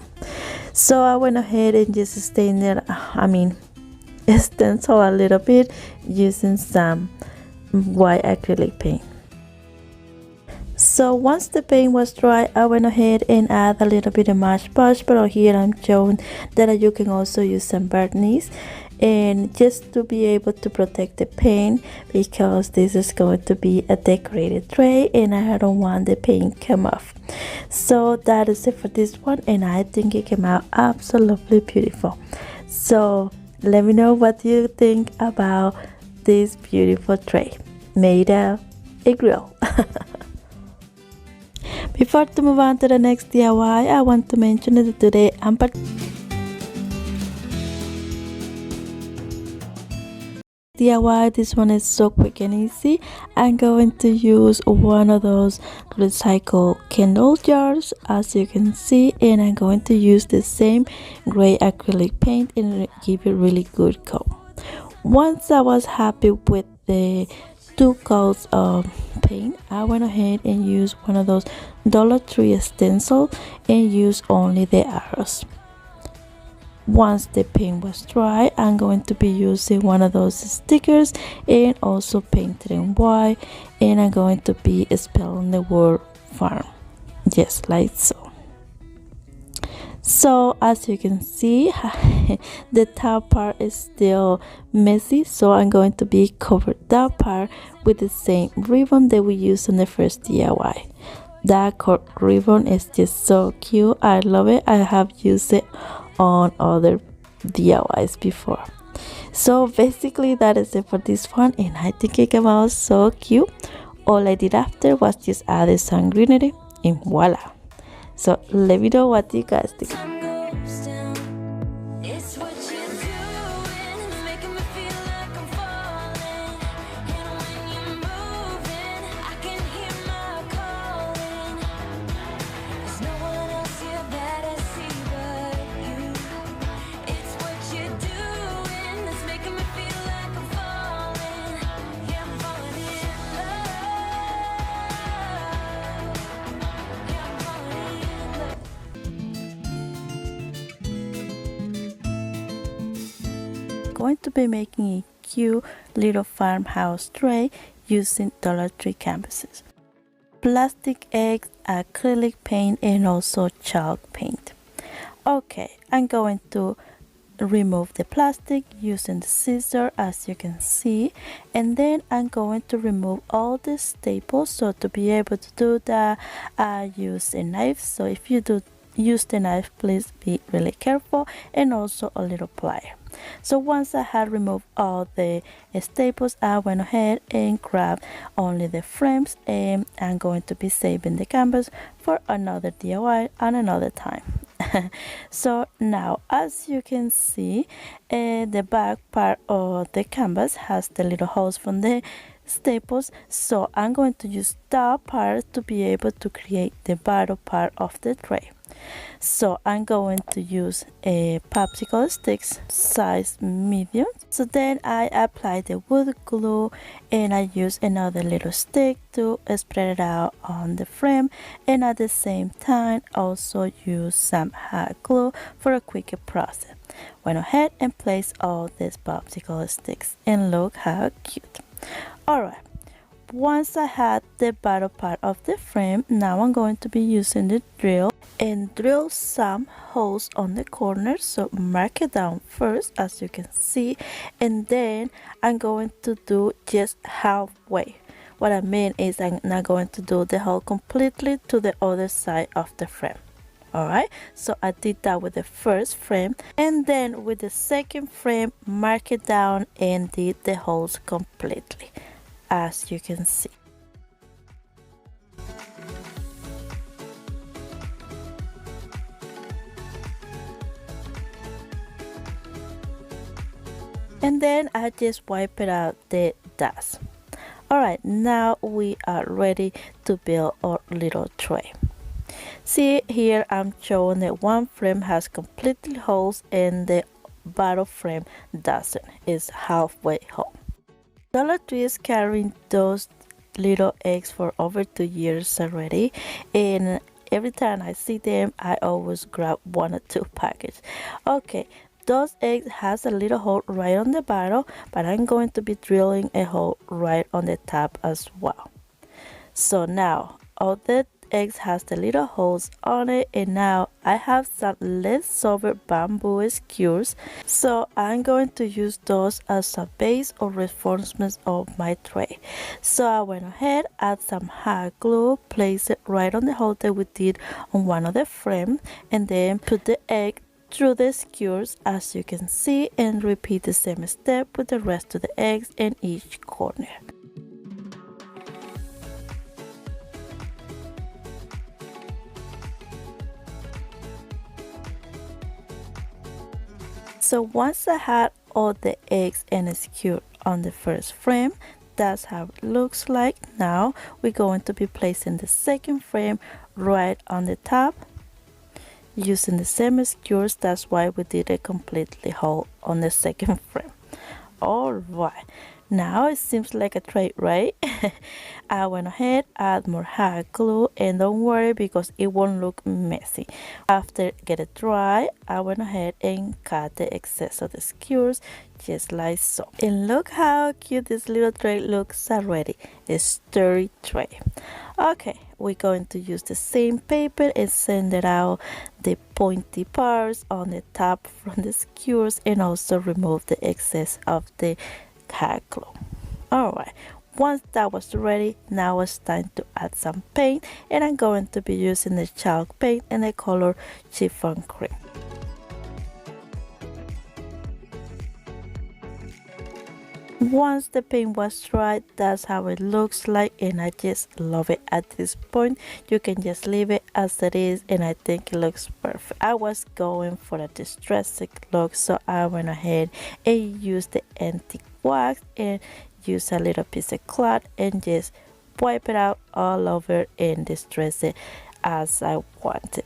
So I went ahead and just stained it, stencil a little bit using some white acrylic paint. So once the paint was dry, I went ahead and add a little bit of Mod Podge, but here I'm showing that you can also use some varnish, and just to be able to protect the paint, because this is going to be a decorated tray and I don't want the paint come off. So that is it for this one, and I think it came out absolutely beautiful. So let me know what you think about this beautiful tray made of a grill. Before to move on to the next DIY, I want to mention that today DIY. This one is so quick and easy. I'm going to use one of those recycled candle jars, as you can see, and I'm going to use the same gray acrylic paint and give it really good coat. Once I was happy with the 2 coats of paint, I went ahead and used one of those Dollar Tree stencils and used only the arrows. Once the paint was dry, I'm going to be using one of those stickers and also paint it in white, and I'm going to be spelling the word farm, just like so. So as you can see, the top part is still messy, so I'm going to be covered that part with the same ribbon that we used on the first DIY. That cork ribbon is just so cute. I love it. I have used it on other DIYs before. So basically that is it for this one, and I think it came out so cute. All I did after was just add some greenery and voila. So let me know what you guys think. Going to be making a cute little farmhouse tray using Dollar Tree canvases, plastic eggs, acrylic paint, and also chalk paint. Okay, I'm going to remove the plastic using the scissor, as you can see, and then I'm going to remove all the staples. So to be able to do that, I use a knife. So if you do use the knife, please be really careful, and also a little plier. So once I had removed all the staples, I went ahead and grabbed only the frames, and I'm going to be saving the canvas for another DIY and another time. So now, as you can see, the back part of the canvas has the little holes from the staples, so I'm going to use that part to be able to create the bottom part of the tray. So I'm going to use a popsicle sticks size medium. So then I apply the wood glue, and I use another little stick to spread it out on the frame, and at the same time also use some hot glue for a quicker process. Went ahead and place all these popsicle sticks, and look how cute. Alright, once I had the bottom part of the frame, now I'm going to be using the drill and drill some holes on the corners. So mark it down first, as you can see, and then I'm going to do just halfway. What I mean is I'm not going to do the hole completely to the other side of the frame. Alright, so I did that with the first frame, and then with the second frame, mark it down and did the holes completely, as you can see. And then I just wipe it out the dust. Alright, now we are ready to build our little tray. See here, I'm showing that one frame has completely holes and the bottom frame doesn't. It's halfway hole. Dollar Tree is carrying those little eggs for over 2 years already, and every time I see them, I always grab 1 or 2 packages. Okay, those eggs has a little hole right on the bottom, but I'm going to be drilling a hole right on the top as well. So now all the eggs has the little holes on it, and now I have some leftover bamboo skewers, so I'm going to use those as a base or reinforcements of my tray. So I went ahead, add some hot glue, place it right on the hole that we did on one of the frames, and then put the egg through the skewers, as you can see, and repeat the same step with the rest of the eggs in each corner. So once I had all the eggs and skewered on the first frame. That's how it looks like. Now we're going to be placing the second frame right on the top using the same skewers. That's why we did a completely hole on the second frame. All right, now it seems like a tray, right? I went ahead, add more hot glue, and don't worry because it won't look messy. After get it dry, I went ahead and cut the excess of the skewers just like so. And look how cute this little tray looks already. A sturdy tray. Okay, we're going to use the same paper and sand it out the pointy parts on the top from the skewers and also remove the excess of the hot glue. Alright, once that was ready, now it's time to add some paint, and I'm going to be using the chalk paint in the color Chiffon Cream. Once the paint was dry, that's how it looks like, and I just love it. At this point you can just leave it as it is, and I think it looks perfect. I was going for a distressed look, so I went ahead and used the antique wax and use a little piece of cloth and just wipe it out all over and distress it as I wanted.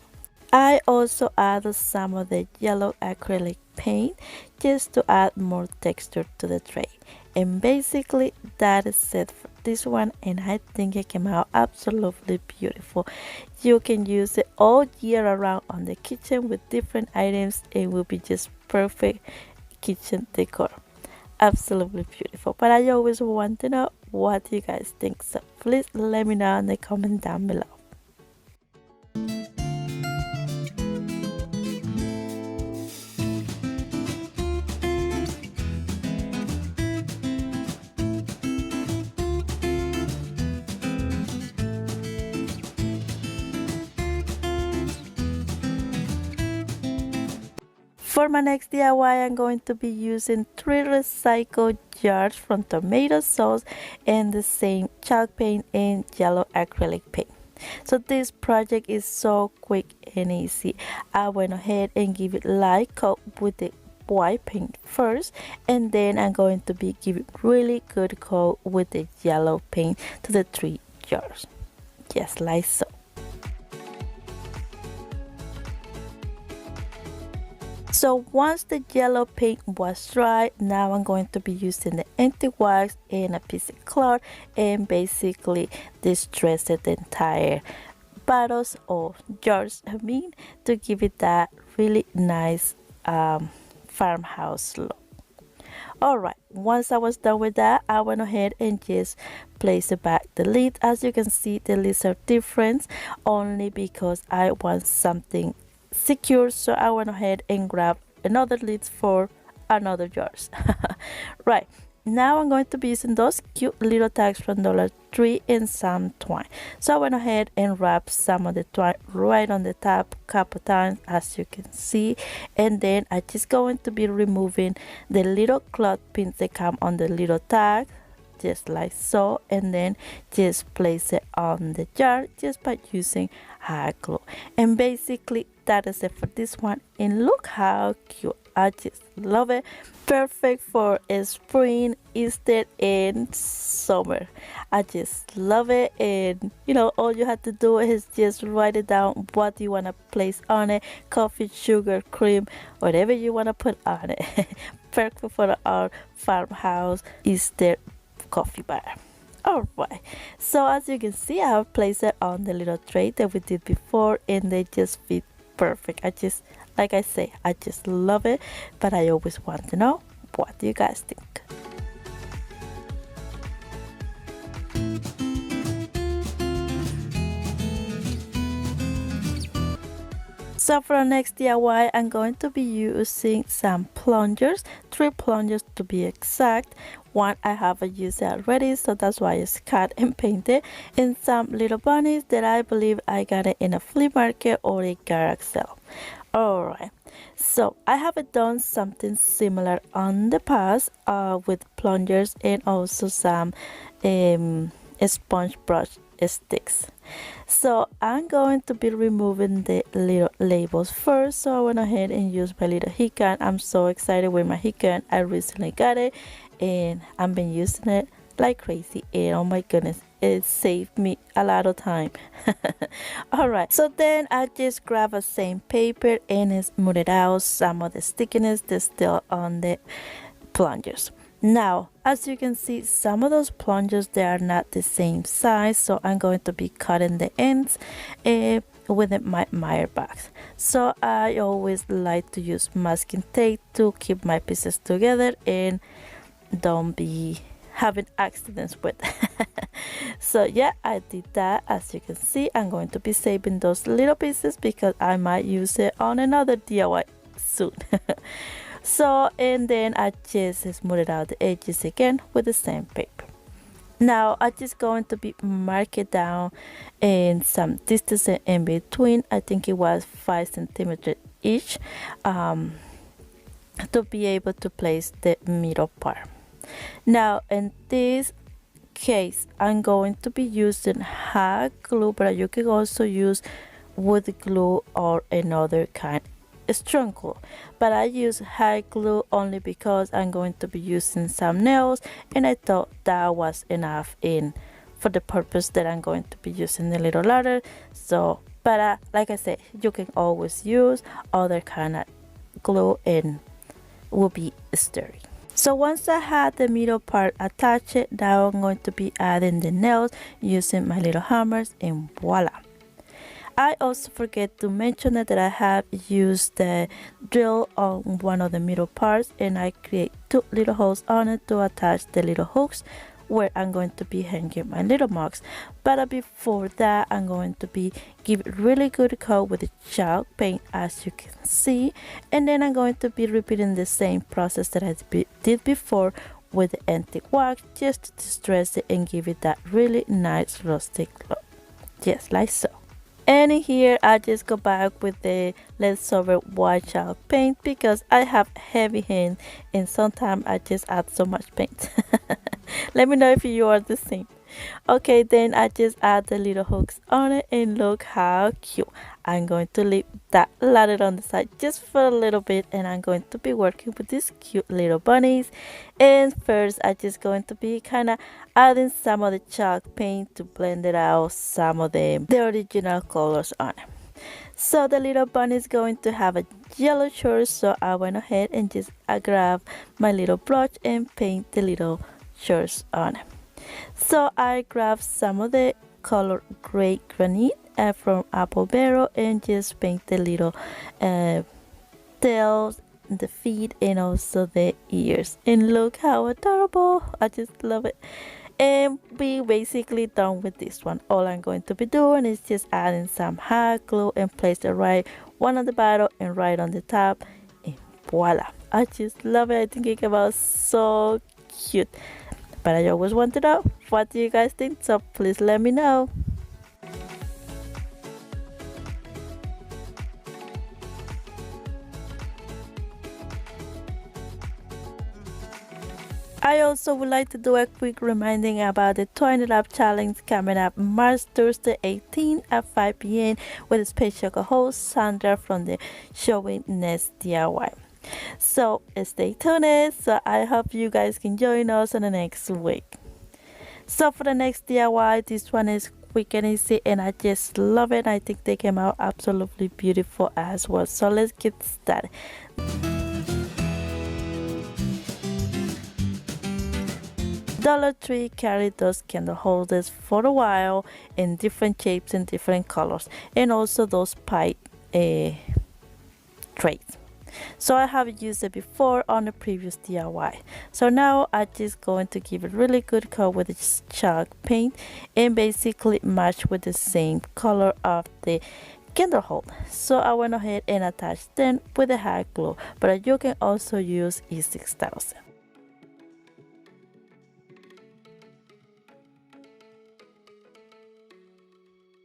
I also added some of the yellow acrylic paint just to add more texture to the tray. And basically that is it for this one, and I think it came out absolutely beautiful. You can use it all year around on the kitchen with different items. It will be just perfect kitchen decor. Absolutely beautiful. But I always want to know what you guys think, so please let me know in the comment down below. For my next DIY, I'm going to be using 3 recycled jars from tomato sauce and the same chalk paint and yellow acrylic paint. So this project is so quick and easy. I went ahead and give it light coat with the white paint first, and then I'm going to be giving really good coat with the yellow paint to the 3 jars, just like so. So once the yellow paint was dry, now I'm going to be using the antique wax and a piece of cloth and basically distress the entire bottles or jars, to give it that really nice farmhouse look. Alright, once I was done with that, I went ahead and just placed it back the lid. As you can see, the lids are different only because I want something secure, so I went ahead and grabbed another lid for another jars. Right, now I'm going to be using those cute little tags from Dollar Tree and some twine. So I went ahead and wrapped some of the twine right on the top a couple times, as you can see, and then I just going to be removing the little cloth pins that come on the little tag, just like so, and then just place it on the jar just by using hot glue. And basically that is it for this one, and look how cute. I just love it. Perfect for spring, Easter, and summer. I just love it, and you know, all you have to do is just write it down what you want to place on it: coffee, sugar, cream, whatever you want to put on it. Perfect for our farmhouse Easter coffee bar. Alright, so as you can see, I have placed it on the little tray that we did before, and they just fit perfect. I just, like I say, I just love it, but I always want to know, what do you guys think? So for our next DIY, I'm going to be using some plungers, 3 plungers to be exact. One I have used already, so that's why it's cut and painted, and some little bunnies that I believe I got it in a flea market or a garage sale. Alright, so I have done something similar on the past with plungers and also some sponge brush sticks. So I'm going to be removing the little labels first. So I went ahead and used my little heat gun. I'm so excited with my heat gun. I recently got it and I've been using it like crazy, and oh my goodness, it saved me a lot of time. All right, so then I just grab a same paper and smooth it out some of the stickiness that's still on the plungers. Now, as you can see, some of those plungers, they are not the same size, so I'm going to be cutting the ends with my Meyer box. So I always like to use masking tape to keep my pieces together and don't be having accidents with. So yeah, I did that. As you can see, I'm going to be saving those little pieces because I might use it on another DIY soon. So, and then I just smoothed out the edges again with the same paper. Now I'm just going to be mark it down in some distance in between. I think it was 5 centimeters each, to be able to place the middle part. Now in this case, I'm going to be using hot glue, but you can also use wood glue or another kind of strong glue. But I use hot glue only because I'm going to be using some nails, and I thought that was enough for the purpose that I'm going to be using the little ladder. So, but like I said, you can always use other kind of glue and will be sturdy. So once I had the middle part attached, now I'm going to be adding the nails using my little hammers, and voila. I also forget to mention that I have used the drill on one of the middle parts, and I create 2 little holes on it to attach the little hooks where I'm going to be hanging my little mugs. But before that, I'm going to be give really good coat with the chalk paint, as you can see, and then I'm going to be repeating the same process that I did before with the antique wax, just to distress it and give it that really nice rustic look, just like so. And here I just go back with the leftover white chalk paint because I have heavy hands and sometimes I just add so much paint. Let me know if you are the same. Okay, then I just add the little hooks on it, and look how cute. I'm going to leave that ladder on the side just for a little bit, and I'm going to be working with these cute little bunnies. And first I just going to be kind of adding some of the chalk paint to blend it out some of the original colors on it. So the little bunny is going to have a yellow shirt, so I went ahead and just grab my little brush and paint the little shirts on it. So I grabbed some of the color gray granite from apple barrel and just paint the little tails, the feet, and also the ears. And look how adorable. I just love it. And we basically done with this one. All I'm going to be doing is just adding some hot glue and place it right one on the bottom and right on the top, and voila. I just love it. I think it came out so cute. But I always want to know, what do you guys think? So please let me know. I also would like to do a quick reminding about the Twine-wrapped challenge coming up March Thursday 18 at 5 p.m. with a special co-host Sandra from the Showing Next DIY. So stay tuned. So I hope you guys can join us in the next week. So for the next DIY, this one is quick and easy, and I just love it. I think they came out absolutely beautiful as well. So let's get started. Dollar Tree carried those candle holders for a while in different shapes and different colors, and also those pie trays. So I have used it before on the previous DIY. So now I'm just going to give it really good coat with the chalk paint and basically match with the same color of the candle holder. So I went ahead and attached them with the hot glue, but you can also use E6000.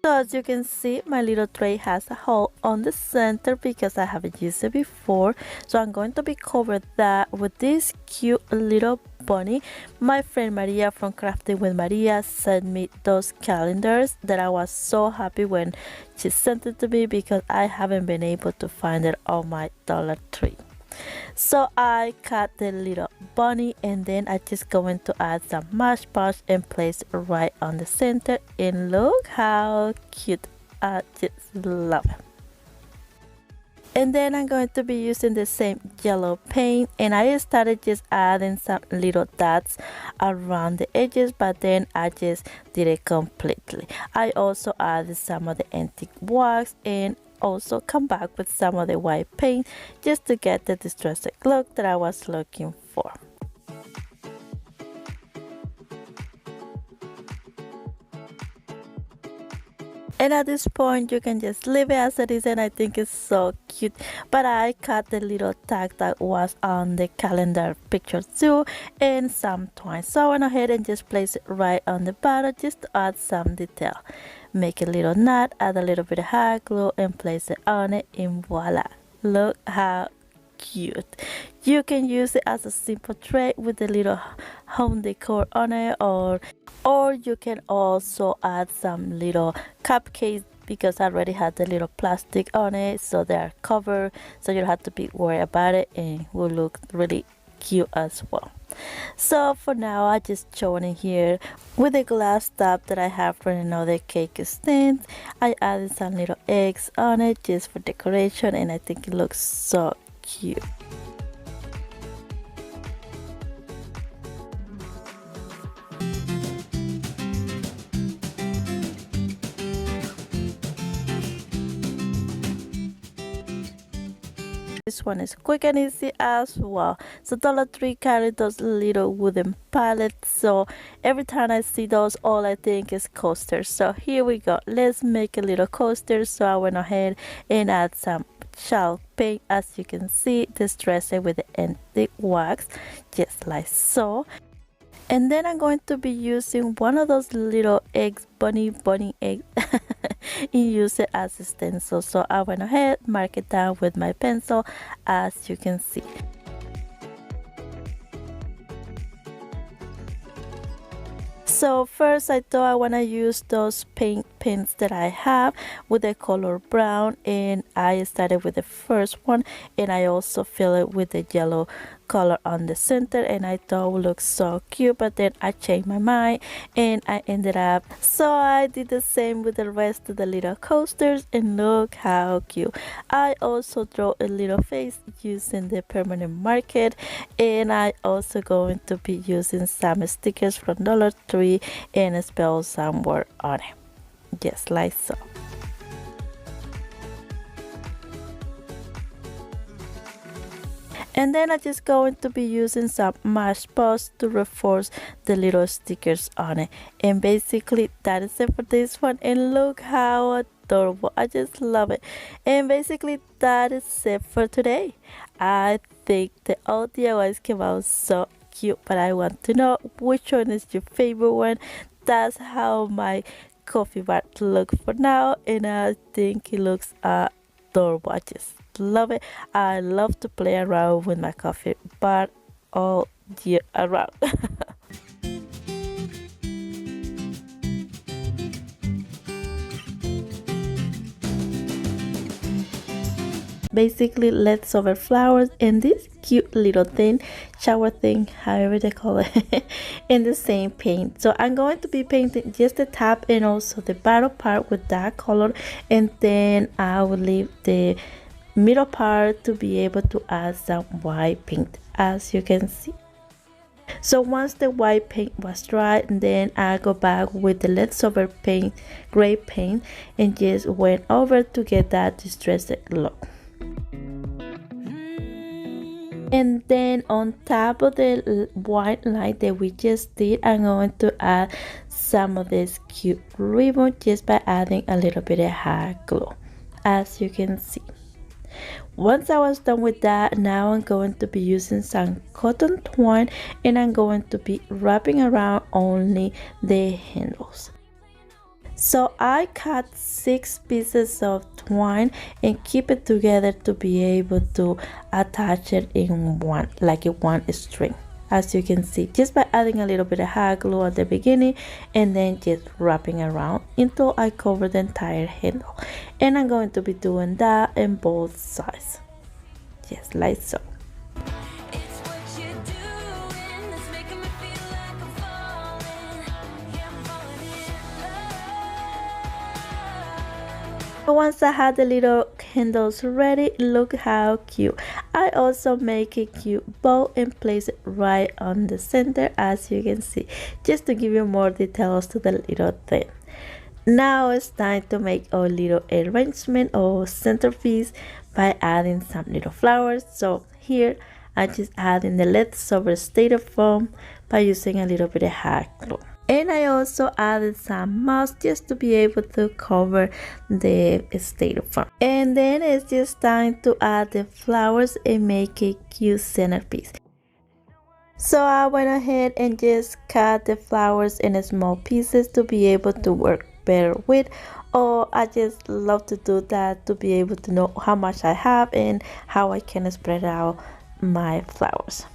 So as you can see, my little tray has a hole on the center because I haven't used it before. So I'm going to be covered that with this cute little bunny. My friend Maria from Crafting with Maria sent me those calendars that I was so happy when she sent it to me because I haven't been able to find it on my Dollar Tree. So I cut the little bunny, and then I just going to add some Mosh Posh and place it right on the center, and look how cute. I just love it. And then I'm going to be using the same yellow paint, and I started just adding some little dots around the edges, but then I just did it completely. I also added some of the antique wax and also come back with some of the white paint just to get the distressed look that I was looking for. And at this point you can just leave it as it is, and I think it's so cute. But I cut the little tag that was on the calendar picture too, and some twine. So I went ahead and just place it right on the bottom just to add some detail. Make a little knot, add a little bit of hot glue and place it on it, and voila. Look how cute. You can use it as a simple tray with a little home decor on it, or you can also add some little cupcakes because I already had the little plastic on it, so they are covered, so you don't have to be worried about it, and will look really cute as well. So for now I just showing it here with a glass top that I have from another cake stand. I added some little eggs on it just for decoration, and I think it looks so cute. This one is quick and easy as well. So Dollar Tree carried those little wooden pallets, so every time I see those all I think is coasters. So here we go, let's make a little coaster. So I went ahead and add some shell paint, as you can see, distress it with the antique wax just like so. And then I'm going to be using one of those little eggs, bunny eggs, and use it as a stencil. So I went ahead, mark it down with my pencil, as you can see. So first I thought I want to use those paint pens that I have with the color brown, and I started with the first one, and I also fill it with the yellow color on the center, and I thought it would look so cute, but then I changed my mind and I ended up, so I did the same with the rest of the little coasters, and look how cute. I also draw a little face using the permanent marker, and I also going to be using some stickers from Dollar Tree and spell some word on it, just like so. And then I'm just going to be using some Mosh Posh to reinforce the little stickers on it. And basically that is it for this one, and look how adorable. I just love it. And basically that is it for today. I think the all DIYs came out so cute, but I want to know which one is your favorite one. That's how my coffee bar looks for now, and I think it looks adorable. I just love it. I love to play around with my coffee bar all year around. Basically leftover flowers and this cute little thing, shower thing, however they call it, in the same paint. So I'm going to be painting just the top and also the bottom part with that color, and then I will leave the middle part to be able to add some white paint, as you can see. So once the white paint was dry, then I go back with the leftover paint, gray paint, and just went over to get that distressed look. And then on top of the white line that we just did, I'm going to add some of this cute ribbon just by adding a little bit of hot glue, as you can see. Once I was done with that, now I'm going to be using some cotton twine, and I'm going to be wrapping around only the handles. So I cut 6 pieces of twine and keep it together to be able to attach it in one, like in one string, as you can see, just by adding a little bit of hot glue at the beginning and then just wrapping around until I cover the entire handle. And I'm going to be doing that in both sides, just like so. It's what you're doing that's making me feel like I'm falling. Yeah, I'm falling in love. Once I had the little handles ready, look how cute. I also make a cute bow and place it right on the center, as you can see, just to give you more details to the little thing. Now it's time to make a little arrangement or centerpiece by adding some little flowers. So here I just adding the leftover styrofoam by using a little bit of hot glue. And I also added some moss just to be able to cover the styrofoam. And then it's just time to add the flowers and make a cute centerpiece. So I went ahead and just cut the flowers in small pieces to be able to work better with, or I just love to do that to be able to know how much I have and how I can spread out my flowers.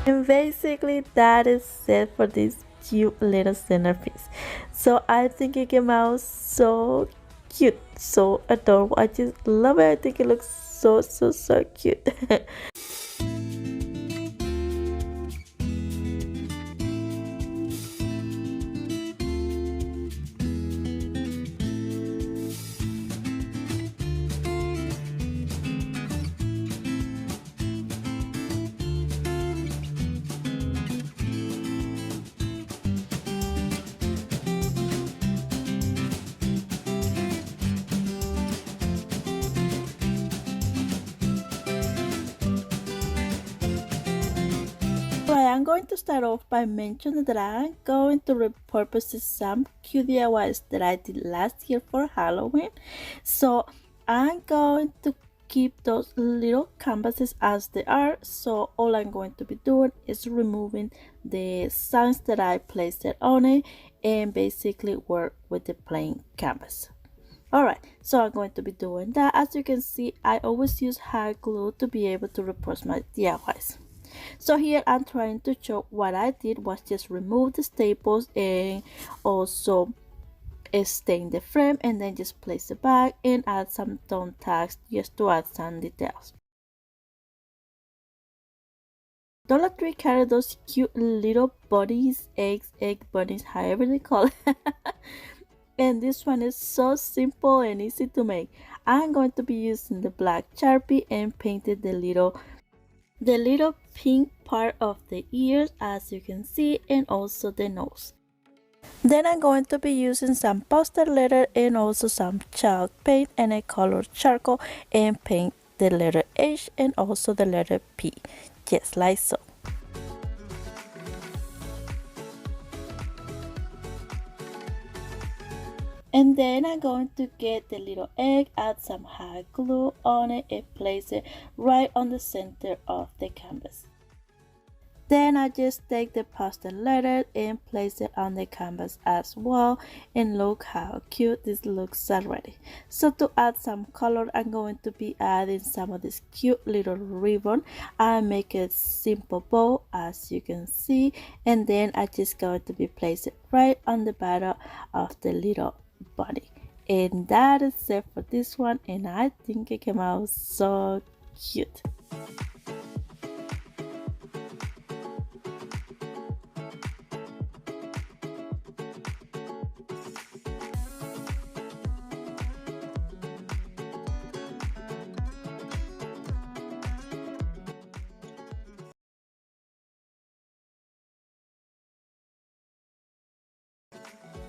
And basically that is it for this cute little centerpiece. So I think it came out so cute, so adorable. I just love it. I think it looks so cute. Right, I'm going to start off by mentioning that I'm going to repurpose some cute DIYs that I did last year for Halloween. So I'm going to keep those little canvases as they are. So all I'm going to be doing is removing the signs that I placed it on it and basically work with the plain canvas. Alright, so I'm going to be doing that. As you can see, I always use hot glue to be able to repurpose my DIYs. So here I'm trying to show what I did was just remove the staples and also stain the frame and then just place it back and add some tone tags just to add some details. Dollar Tree carried those cute little bunnies, egg bunnies, however they call it. And this one is so simple and easy to make. I'm going to be using the black Sharpie and painted the little pink part of the ears, as you can see, and also the nose. Then I'm going to be using some poster letter and also some chalk paint and a colored charcoal and paint the letter H and also the letter P, just like so. And then I'm going to get the little egg, add some hot glue on it and place it right on the center of the canvas. Then I just take the pastel letter and place it on the canvas as well, and look how cute this looks already. So to add some color, I'm going to be adding some of this cute little ribbon. I make a simple bow, as you can see, and then I just going to be place it right on the bottom of the little bunny. And that is it for this one, and I think it came out so cute.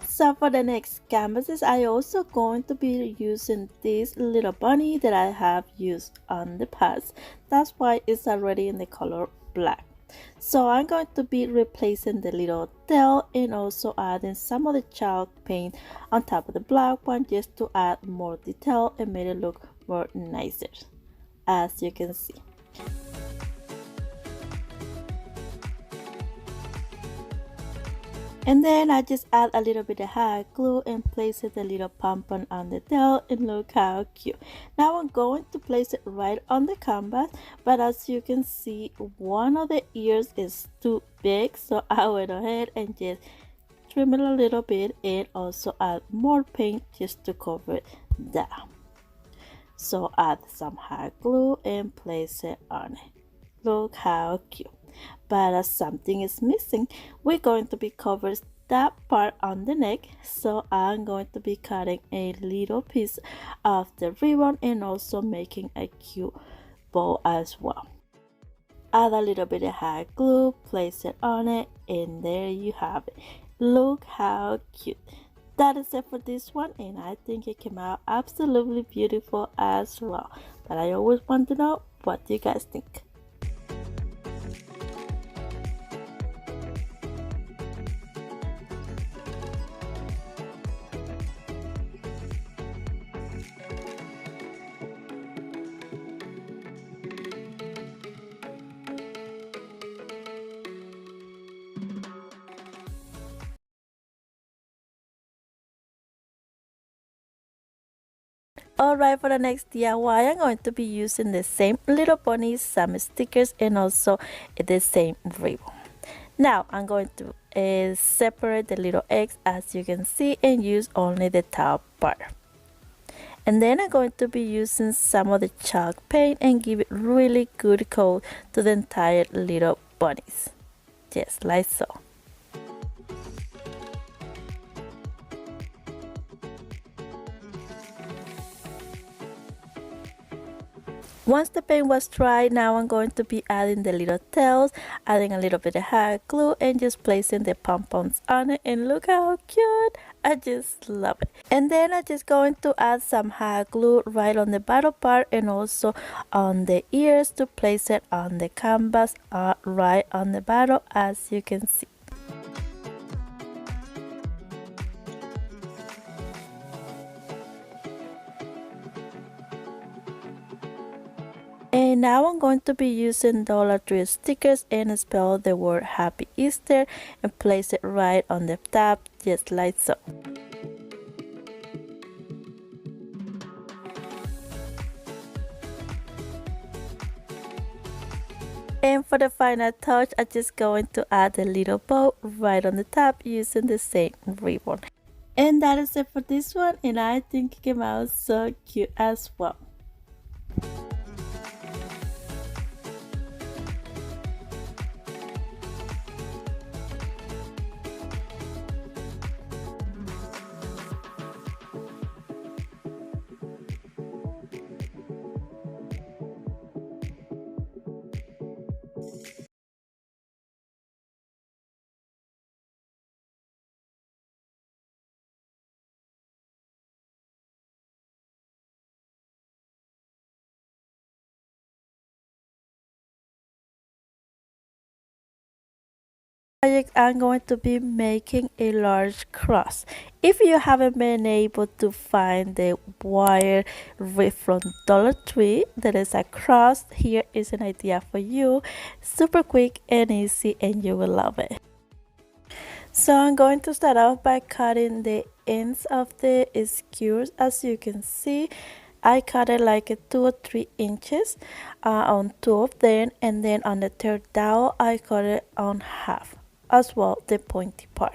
So for the next canvases, I also going to be using this little bunny that I have used on the past. That's why it's already in the color black. So I'm going to be replacing the little tail and also adding some of the chalk paint on top of the black one just to add more detail and make it look more nicer, as you can see. And then I just add a little bit of hot glue and place it a little pom-pom on the tail, and look how cute. Now I'm going to place it right on the canvas, but as you can see, one of the ears is too big, so I went ahead and just trim it a little bit and also add more paint just to cover it down. So add some hot glue and place it on it. Look how cute. But as something is missing, we're going to be covering that part on the neck, so I'm going to be cutting a little piece of the ribbon and also making a cute bow as well. Add a little bit of hot glue, place it on it, and there you have it. Look how cute. That is it for this one, and I think it came out absolutely beautiful as well. But I always want to know what do you guys think. Alright, for the next DIY, I'm going to be using the same little bunnies, some stickers, and also the same ribbon. Now, I'm going to separate the little eggs as you can see and use only the top part. And then I'm going to be using some of the chalk paint and give it really good coat to the entire little bunnies. Just like so. Once the paint was dry, now I'm going to be adding the little tails, adding a little bit of hot glue and just placing the pom-poms on it, and look how cute. I just love it. And then I'm just going to add some hot glue right on the bottom part and also on the ears to place it on the canvas right on the bottom as you can see. And now I'm going to be using Dollar Tree stickers and spell the word Happy Easter and place it right on the top, just like so. And for the final touch, I'm just going to add a little bow right on the top using the same ribbon. And that is it for this one, and I think it came out so cute as well. Project, I'm going to be making a large cross. If you haven't been able to find the wire wreath from Dollar Tree that is a cross, here is an idea for you. Super quick and easy, and you will love it. So I'm going to start off by cutting the ends of the skewers. As you can see, I cut it like 2 or 3 inches on 2 of them, and then on the third dowel I cut it on half as well, the pointy part.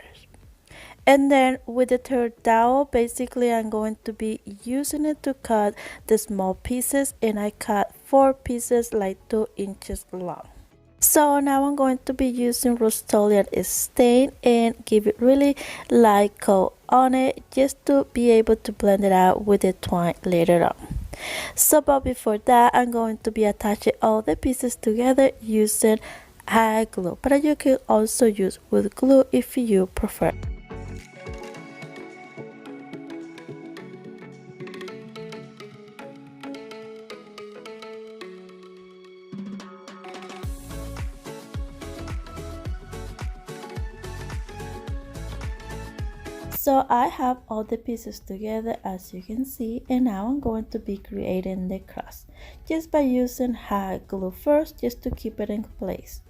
And then with the third dowel, basically I'm going to be using it to cut the small pieces, and I cut 4 pieces like 2 inches long. So now I'm going to be using Rust-Oleum stain and give it really light coat on it just to be able to blend it out with the twine later on. So but before that, I'm going to be attaching all the pieces together using hot glue, but you can also use wood glue if you prefer. So I have all the pieces together as you can see, and now I'm going to be creating the cross just by using hot glue first, just to keep it in place.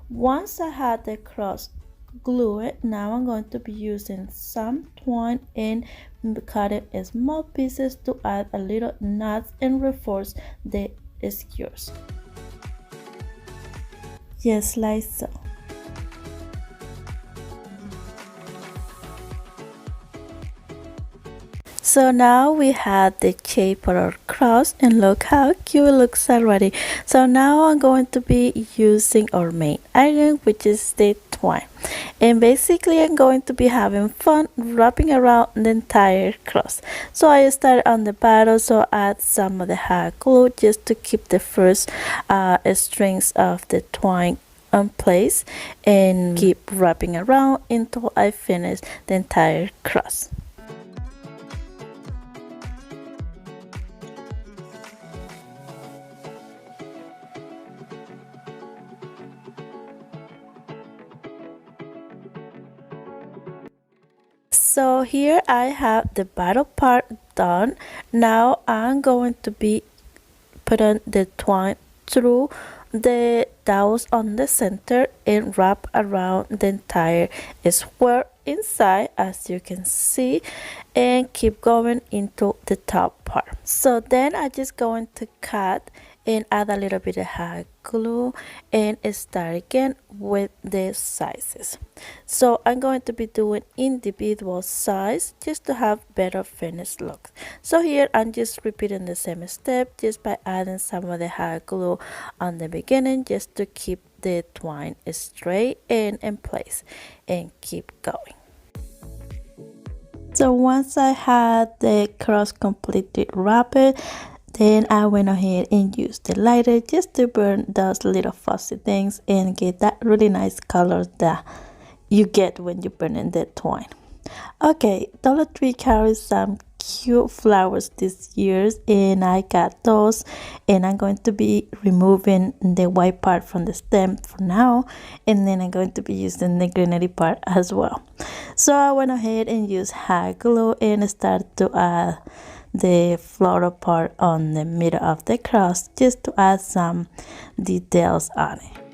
Once I had the cross glue it. Now I'm going to be using some twine and cut it in small pieces to add a little knots and reinforce the skewers, just like so. So now we have the shape of our cross, and look how cute it looks already. So now I'm going to be using our main item, which is the twine. And basically I'm going to be having fun wrapping around the entire cross. So I started on the bottom, so I add some of the hot glue just to keep the first strings of the twine in place and keep wrapping around until I finish the entire cross. So here I have the bottom part done. Now I'm going to be putting the twine through the dowels on the center and wrap around the entire square inside, as you can see, and keep going into the top part. So then I'm just going to cut and add a little bit of hot glue and start again with the sizes. So I'm going to be doing individual size just to have better finished look. So here I'm just repeating the same step just by adding some of the hot glue on the beginning just to keep the twine straight and in place, and keep going. So once I had the cross completely wrapped, then I went ahead and used the lighter just to burn those little fuzzy things and get that really nice color that you get when you burn in the twine. Okay, Dollar Tree carries some cute flowers this year, and I got those, and I'm going to be removing the white part from the stem for now, and then I'm going to be using the greenery part as well. So I went ahead and used hot glue and started to add the floral part on the middle of the cross just to add some details on it.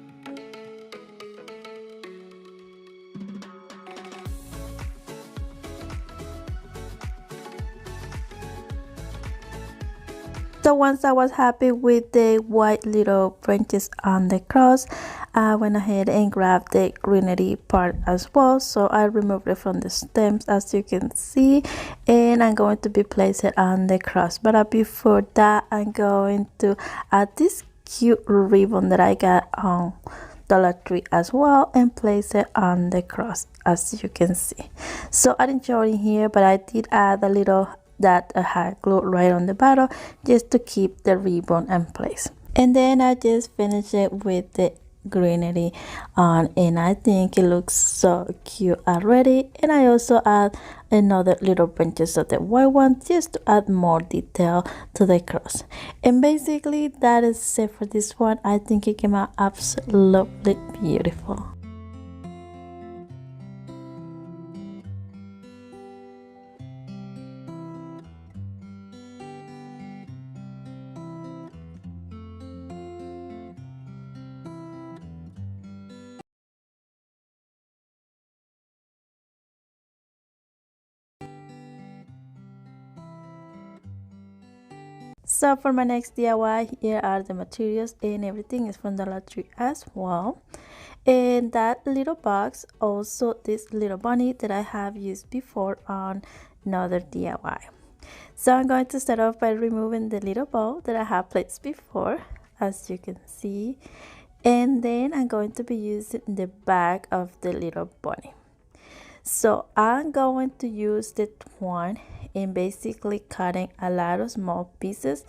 So once I was happy with the white little branches on the cross, I went ahead and grabbed the greenery part as well. So I removed it from the stems, as you can see, and I'm going to be placing it on the cross. But before that, I'm going to add this cute ribbon that I got on Dollar Tree as well and place it on the cross, as you can see. So I didn't show it here, but I did add a little hot glue right on the bottom just to keep the ribbon in place. And then I just finished it with the greenery on, and I think it looks so cute already. And I also add another little branches of the white one just to add more detail to the cross. And basically that is it for this one. I think it came out absolutely beautiful. So for my next DIY, here are the materials, and everything is from Dollar Tree as well. And that little box, also this little bunny that I have used before on another DIY. So I'm going to start off by removing the little bow that I have placed before, as you can see. And then I'm going to be using the back of the little bunny. So I'm going to use the twine and basically cutting a lot of small pieces,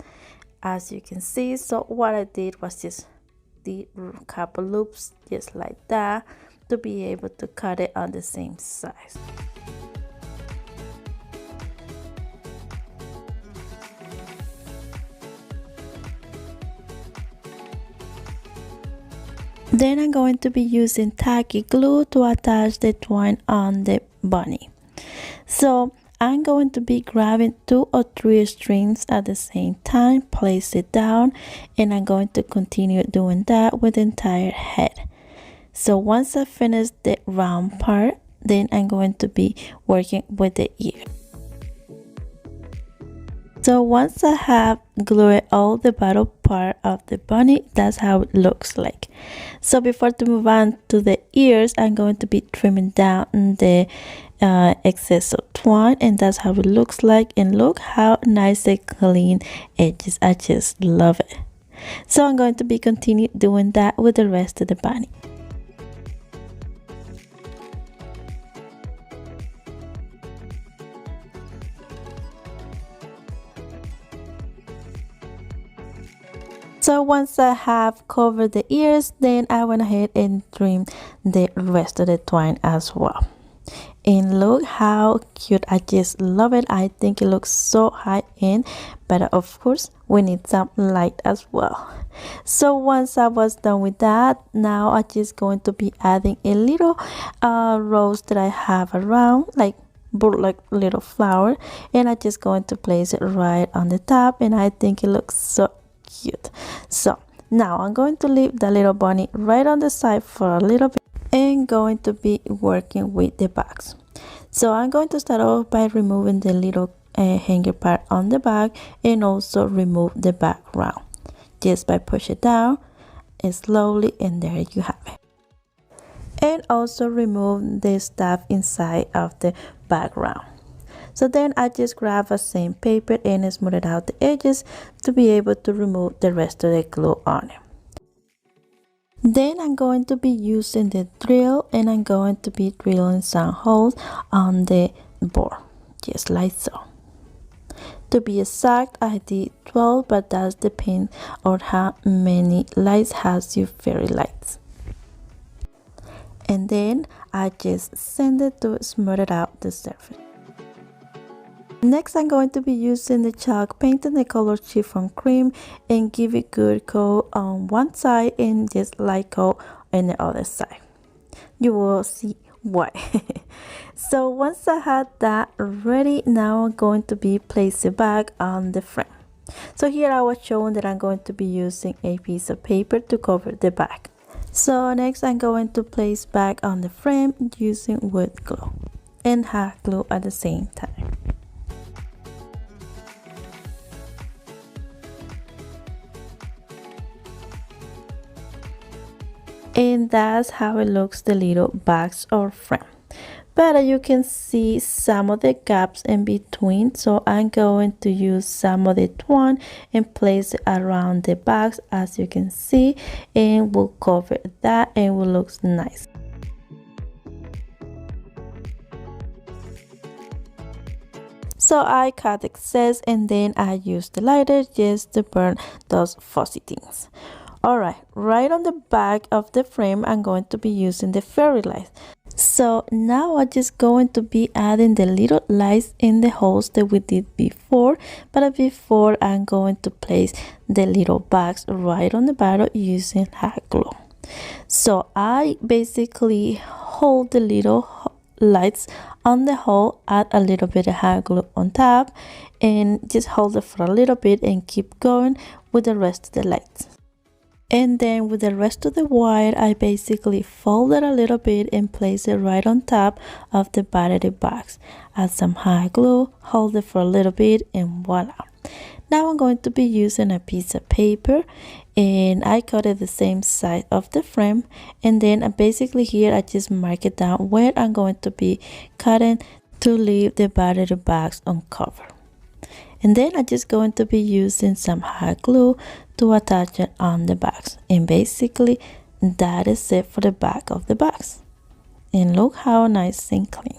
as you can see. So what I did was just the couple loops just like that to be able to cut it on the same size. Then I'm going to be using tacky glue to attach the twine on the bunny. So I'm going to be grabbing 2 or 3 strings at the same time, place it down, and I'm going to continue doing that with the entire head. So once I finish the round part, then I'm going to be working with the ear. So once I have glued all the bottom part of the bunny, that's how it looks like. So before to move on to the ears, I'm going to be trimming down the excess of twine, and that's how it looks like. And look how nice and clean edges. I just love it. So I'm going to be continue doing that with the rest of the bunny. So once I have covered the ears, then I went ahead and trimmed the rest of the twine as well. And look how cute. I just love it. I think it looks so high end, but of course we need some light as well. So once I was done with that, now I'm just going to be adding a little rose that I have around, like little flower, and I'm just going to place it right on the top, and I think it looks so cute. So now I'm going to leave the little bunny right on the side for a little bit and going to be working with the bags. So I'm going to start off by removing the little hanger part on the bag, and also remove the background just by push it down slowly, and there you have it. And also remove the stuff inside of the background. So then I just grab a same paper and smooth it out the edges to be able to remove the rest of the glue on it. Then I'm going to be using the drill, and I'm going to be drilling some holes on the board, just like so. To be exact, I did 12, but that depends on how many lights has your fairy lights. And then I just send it to smooth it out the surface. Next, I'm going to be using the chalk, painting the color chiffon cream, and give it good coat on one side and just light coat on the other side. You will see why. So once I had that ready, now I'm going to be placing back on the frame. So here I was showing that I'm going to be using a piece of paper to cover the back. So next I'm going to place back on the frame using wood glue and hot glue at the same time. And that's how it looks, the little bags or frame. But you can see some of the gaps in between, so I'm going to use some of the twine and place it around the bags, as you can see, and we'll cover that and it will look nice. So I cut the excess, and then I use the lighter just to burn those fuzzy things. Alright, right on the back of the frame I'm going to be using the fairy lights. So now I'm just going to be adding the little lights in the holes that we did before, but before I'm going to place the little bags right on the bottom using hot glue. So I basically hold the little lights on the hole, add a little bit of hot glue on top, and just hold it for a little bit and keep going with the rest of the lights. And then with the rest of the wire, I basically fold it a little bit and place it right on top of the battery box. Add some hot glue, hold it for a little bit, and voila. Now I'm going to be using a piece of paper, and I cut it the same size of the frame, and then basically here I just mark it down where I'm going to be cutting to leave the battery box uncovered. And then I'm just going to be using some hot glue to attach it on the box. And basically that is it for the back of the box. And look how nice and clean.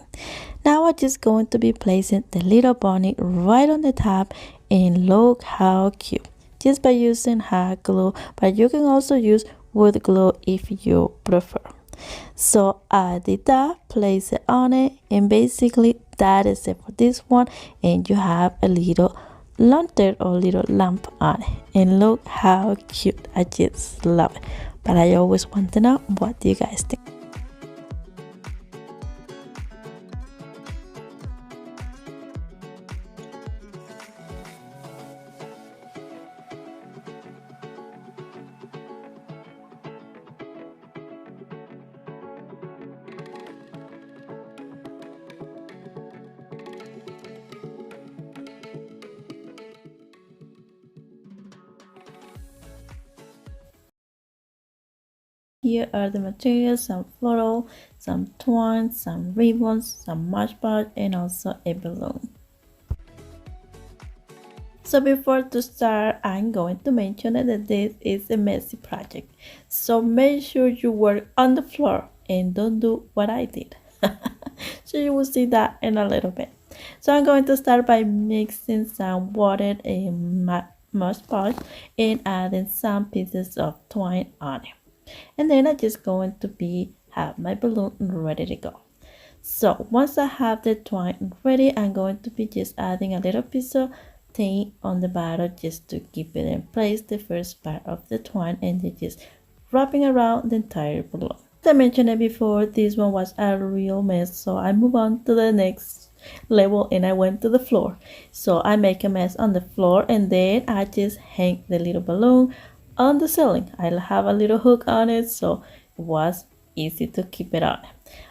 Now I'm just going to be placing the little bunny right on the top, and look how cute. Just by using hot glue, but you can also use wood glue if you prefer. So I did that, place it on it, and basically that is it for this one. And you have a little lantern or little lamp on it, and look how cute. I just love it. But I always want to know, what do you guys think? here are the materials: some floral, some twine, some ribbons, some matchbox, and also a balloon. So before to start, I'm going to mention that this is a messy project. So make sure you work on the floor and don't do what I did. So you will see that in a little bit. So I'm going to start by mixing some water and matchbox and adding some pieces of twine on it. And then I'm just going to have my balloon ready to go. So once I have the twine ready, I'm going to be just adding a little piece of tape on the bottom just to keep it in place, the first part of the twine, and then just wrapping around the entire balloon. As I mentioned it before, this one was a real mess, so I move on to the next level and I went to the floor. So I make a mess on the floor and then I just hang the little balloon on the ceiling. I have a little hook on it, so it was easy to keep it on.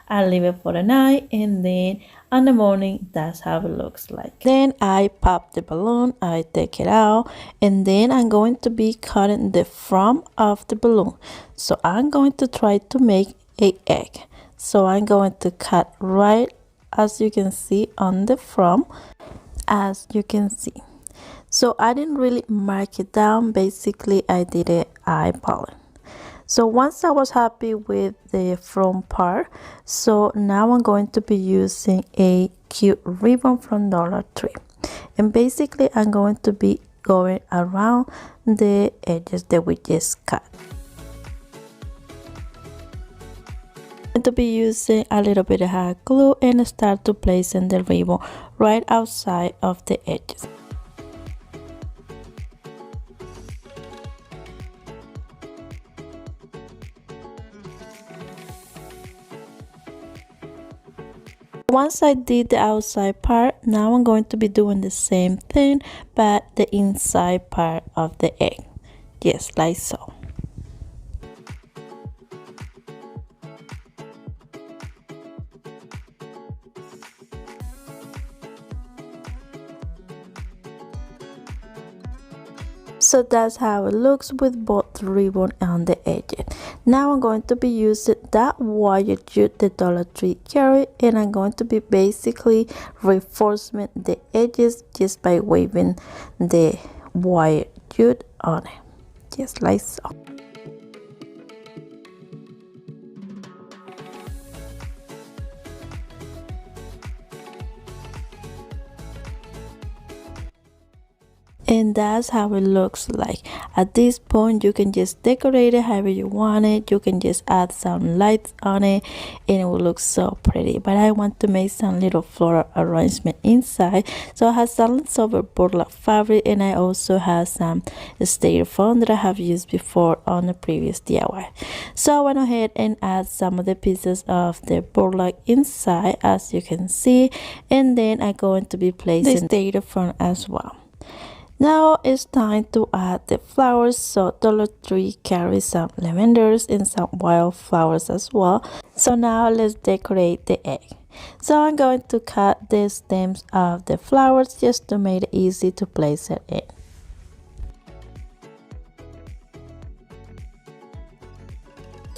I leave it for the night and then in the morning that's how it looks like. Then I pop the balloon, I take it out, and then I'm going to be cutting the front of the balloon. So I'm going to try to make an egg. So I'm going to cut right as you can see on the front, as you can see. So I didn't really mark it down, basically I did it eyeballing. So once I was happy with the front part, so now I'm going to be using a cute ribbon from Dollar Tree. And basically I'm going to be going around the edges that we just cut. I'm going to be using a little bit of hot glue and start to placing the ribbon right outside of the edges. Once I did the outside part, now I'm going to be doing the same thing but the inside part of the egg, just like so. So that's how it looks with both ribbon on the edges. Now I'm going to be using that wire jute the Dollar Tree carry, and I'm going to be basically reinforcing the edges just by waving the wire jute on it, just like so. And that's how it looks like. At this point you can just decorate it however you want it. You can just add some lights on it and it will look so pretty, but I want to make some little floral arrangement inside. So I have some leftover burlap fabric and I also have some styrofoam that I have used before on the previous DIY. So I went ahead and add some of the pieces of the burlap inside, as you can see, and then I'm going to be placing the styrofoam as well. Now it's time to add the flowers. So Dollar Tree carries some lavenders and some wildflowers as well. So now let's decorate the egg. So I'm going to cut the stems of the flowers just to make it easy to place it in.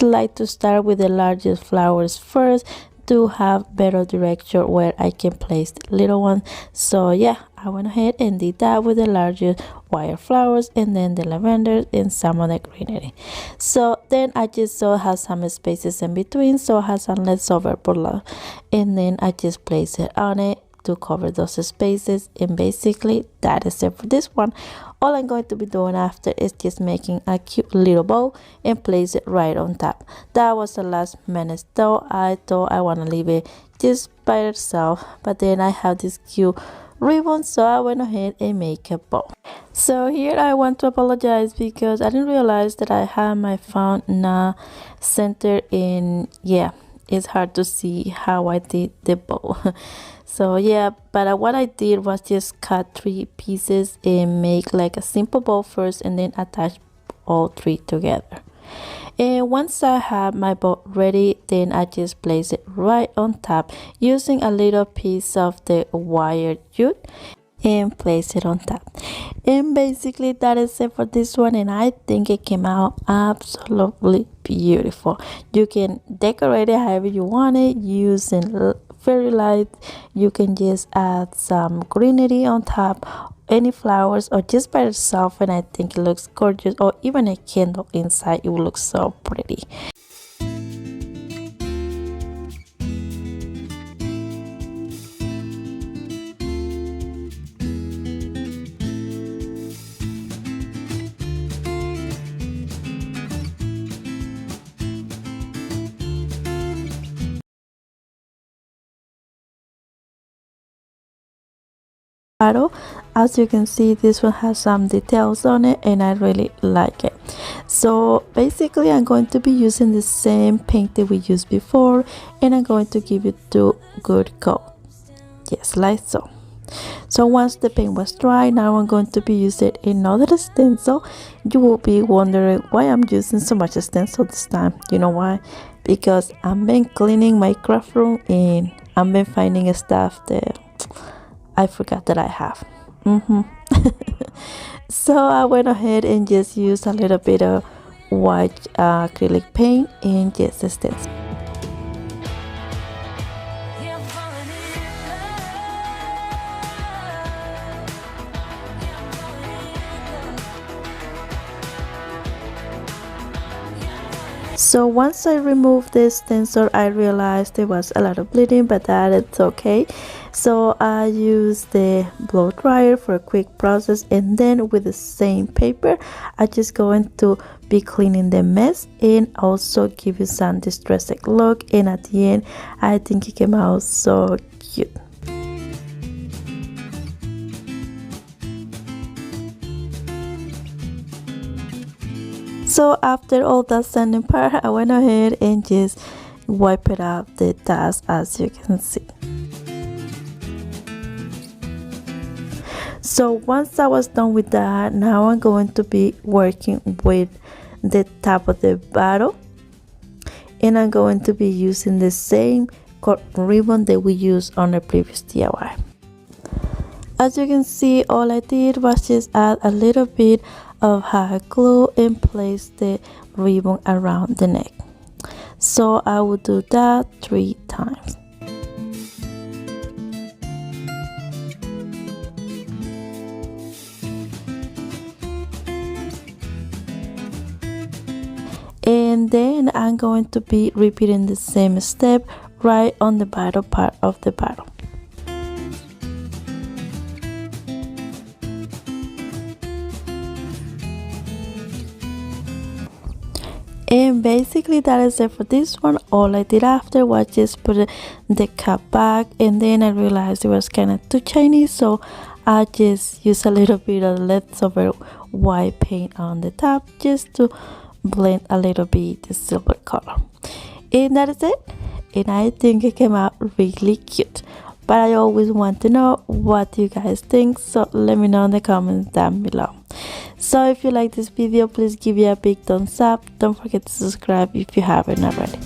I like to start with the largest flowers first to have better direction where I can place the little one. So yeah, I went ahead and did that with the larger wildflowers and then the lavender and some of the greenery. So then I just have some spaces in between, so I have some leftover burlap and then I just place it on it to cover those spaces, and basically that is it for this one. All I'm going to be doing after is just making a cute little bow and place it right on top. That was the last minute though. I thought I want to leave it just by itself, but then I have this cute ribbon, so I went ahead and make a bow. So here I want to apologize because I didn't realize that I had my phone not centered in. Yeah, it's hard to see how I did the bow. So yeah, but what I did was just cut 3 pieces and make like a simple bow first and then attach all 3 together. And once I have my bow ready, then I just place it right on top using a little piece of the wire jute. and place it on top. And basically that is it for this one, and I think it came out absolutely beautiful. You can decorate it however you want it using fairy lights. You can just add some greenery on top, any flowers, or just by itself, and I think it looks gorgeous. Or even a candle inside, it will look so pretty. Bottle, as you can see, this one has some details on it and I really like it. So basically I'm going to be using the same paint that we used before, and I'm going to give it a good coat, yes, like so. So once the paint was dry, now I'm going to be using another stencil. You will be wondering why I'm using so much stencil this time. You know why? Because I've been cleaning my craft room and I've been finding stuff that I forgot that I have. So I went ahead and just used a little bit of white acrylic paint and just a stencil. So once I removed this stencil, I realized there was a lot of bleeding, but that it's okay. So I used the blow dryer for a quick process, and then with the same paper I just going to be cleaning the mess and also give you some distressed look. And at the end I think it came out so cute. So after all that sanding part, I went ahead and just wipe it out the dust, as you can see. So once I was done with that, now I'm going to be working with the top of the bottle, and I'm going to be using the same ribbon that we used on the previous DIY. As you can see, all I did was just add a little bit of hot glue and place the ribbon around the neck. So I will do that 3 times. And then I'm going to be repeating the same step right on the bottom part of the bottle. And basically that is it for this one. All I did after was just put the cap back, and then I realized it was kind of too shiny, so I just used a little bit of leftover white paint on the top just to blend a little bit the silver color. And that is it, and I think it came out really cute. But I always want to know what you guys think, so let me know in the comments down below. So if you like this video, please give it a big thumbs up. Don't forget to subscribe if you haven't already.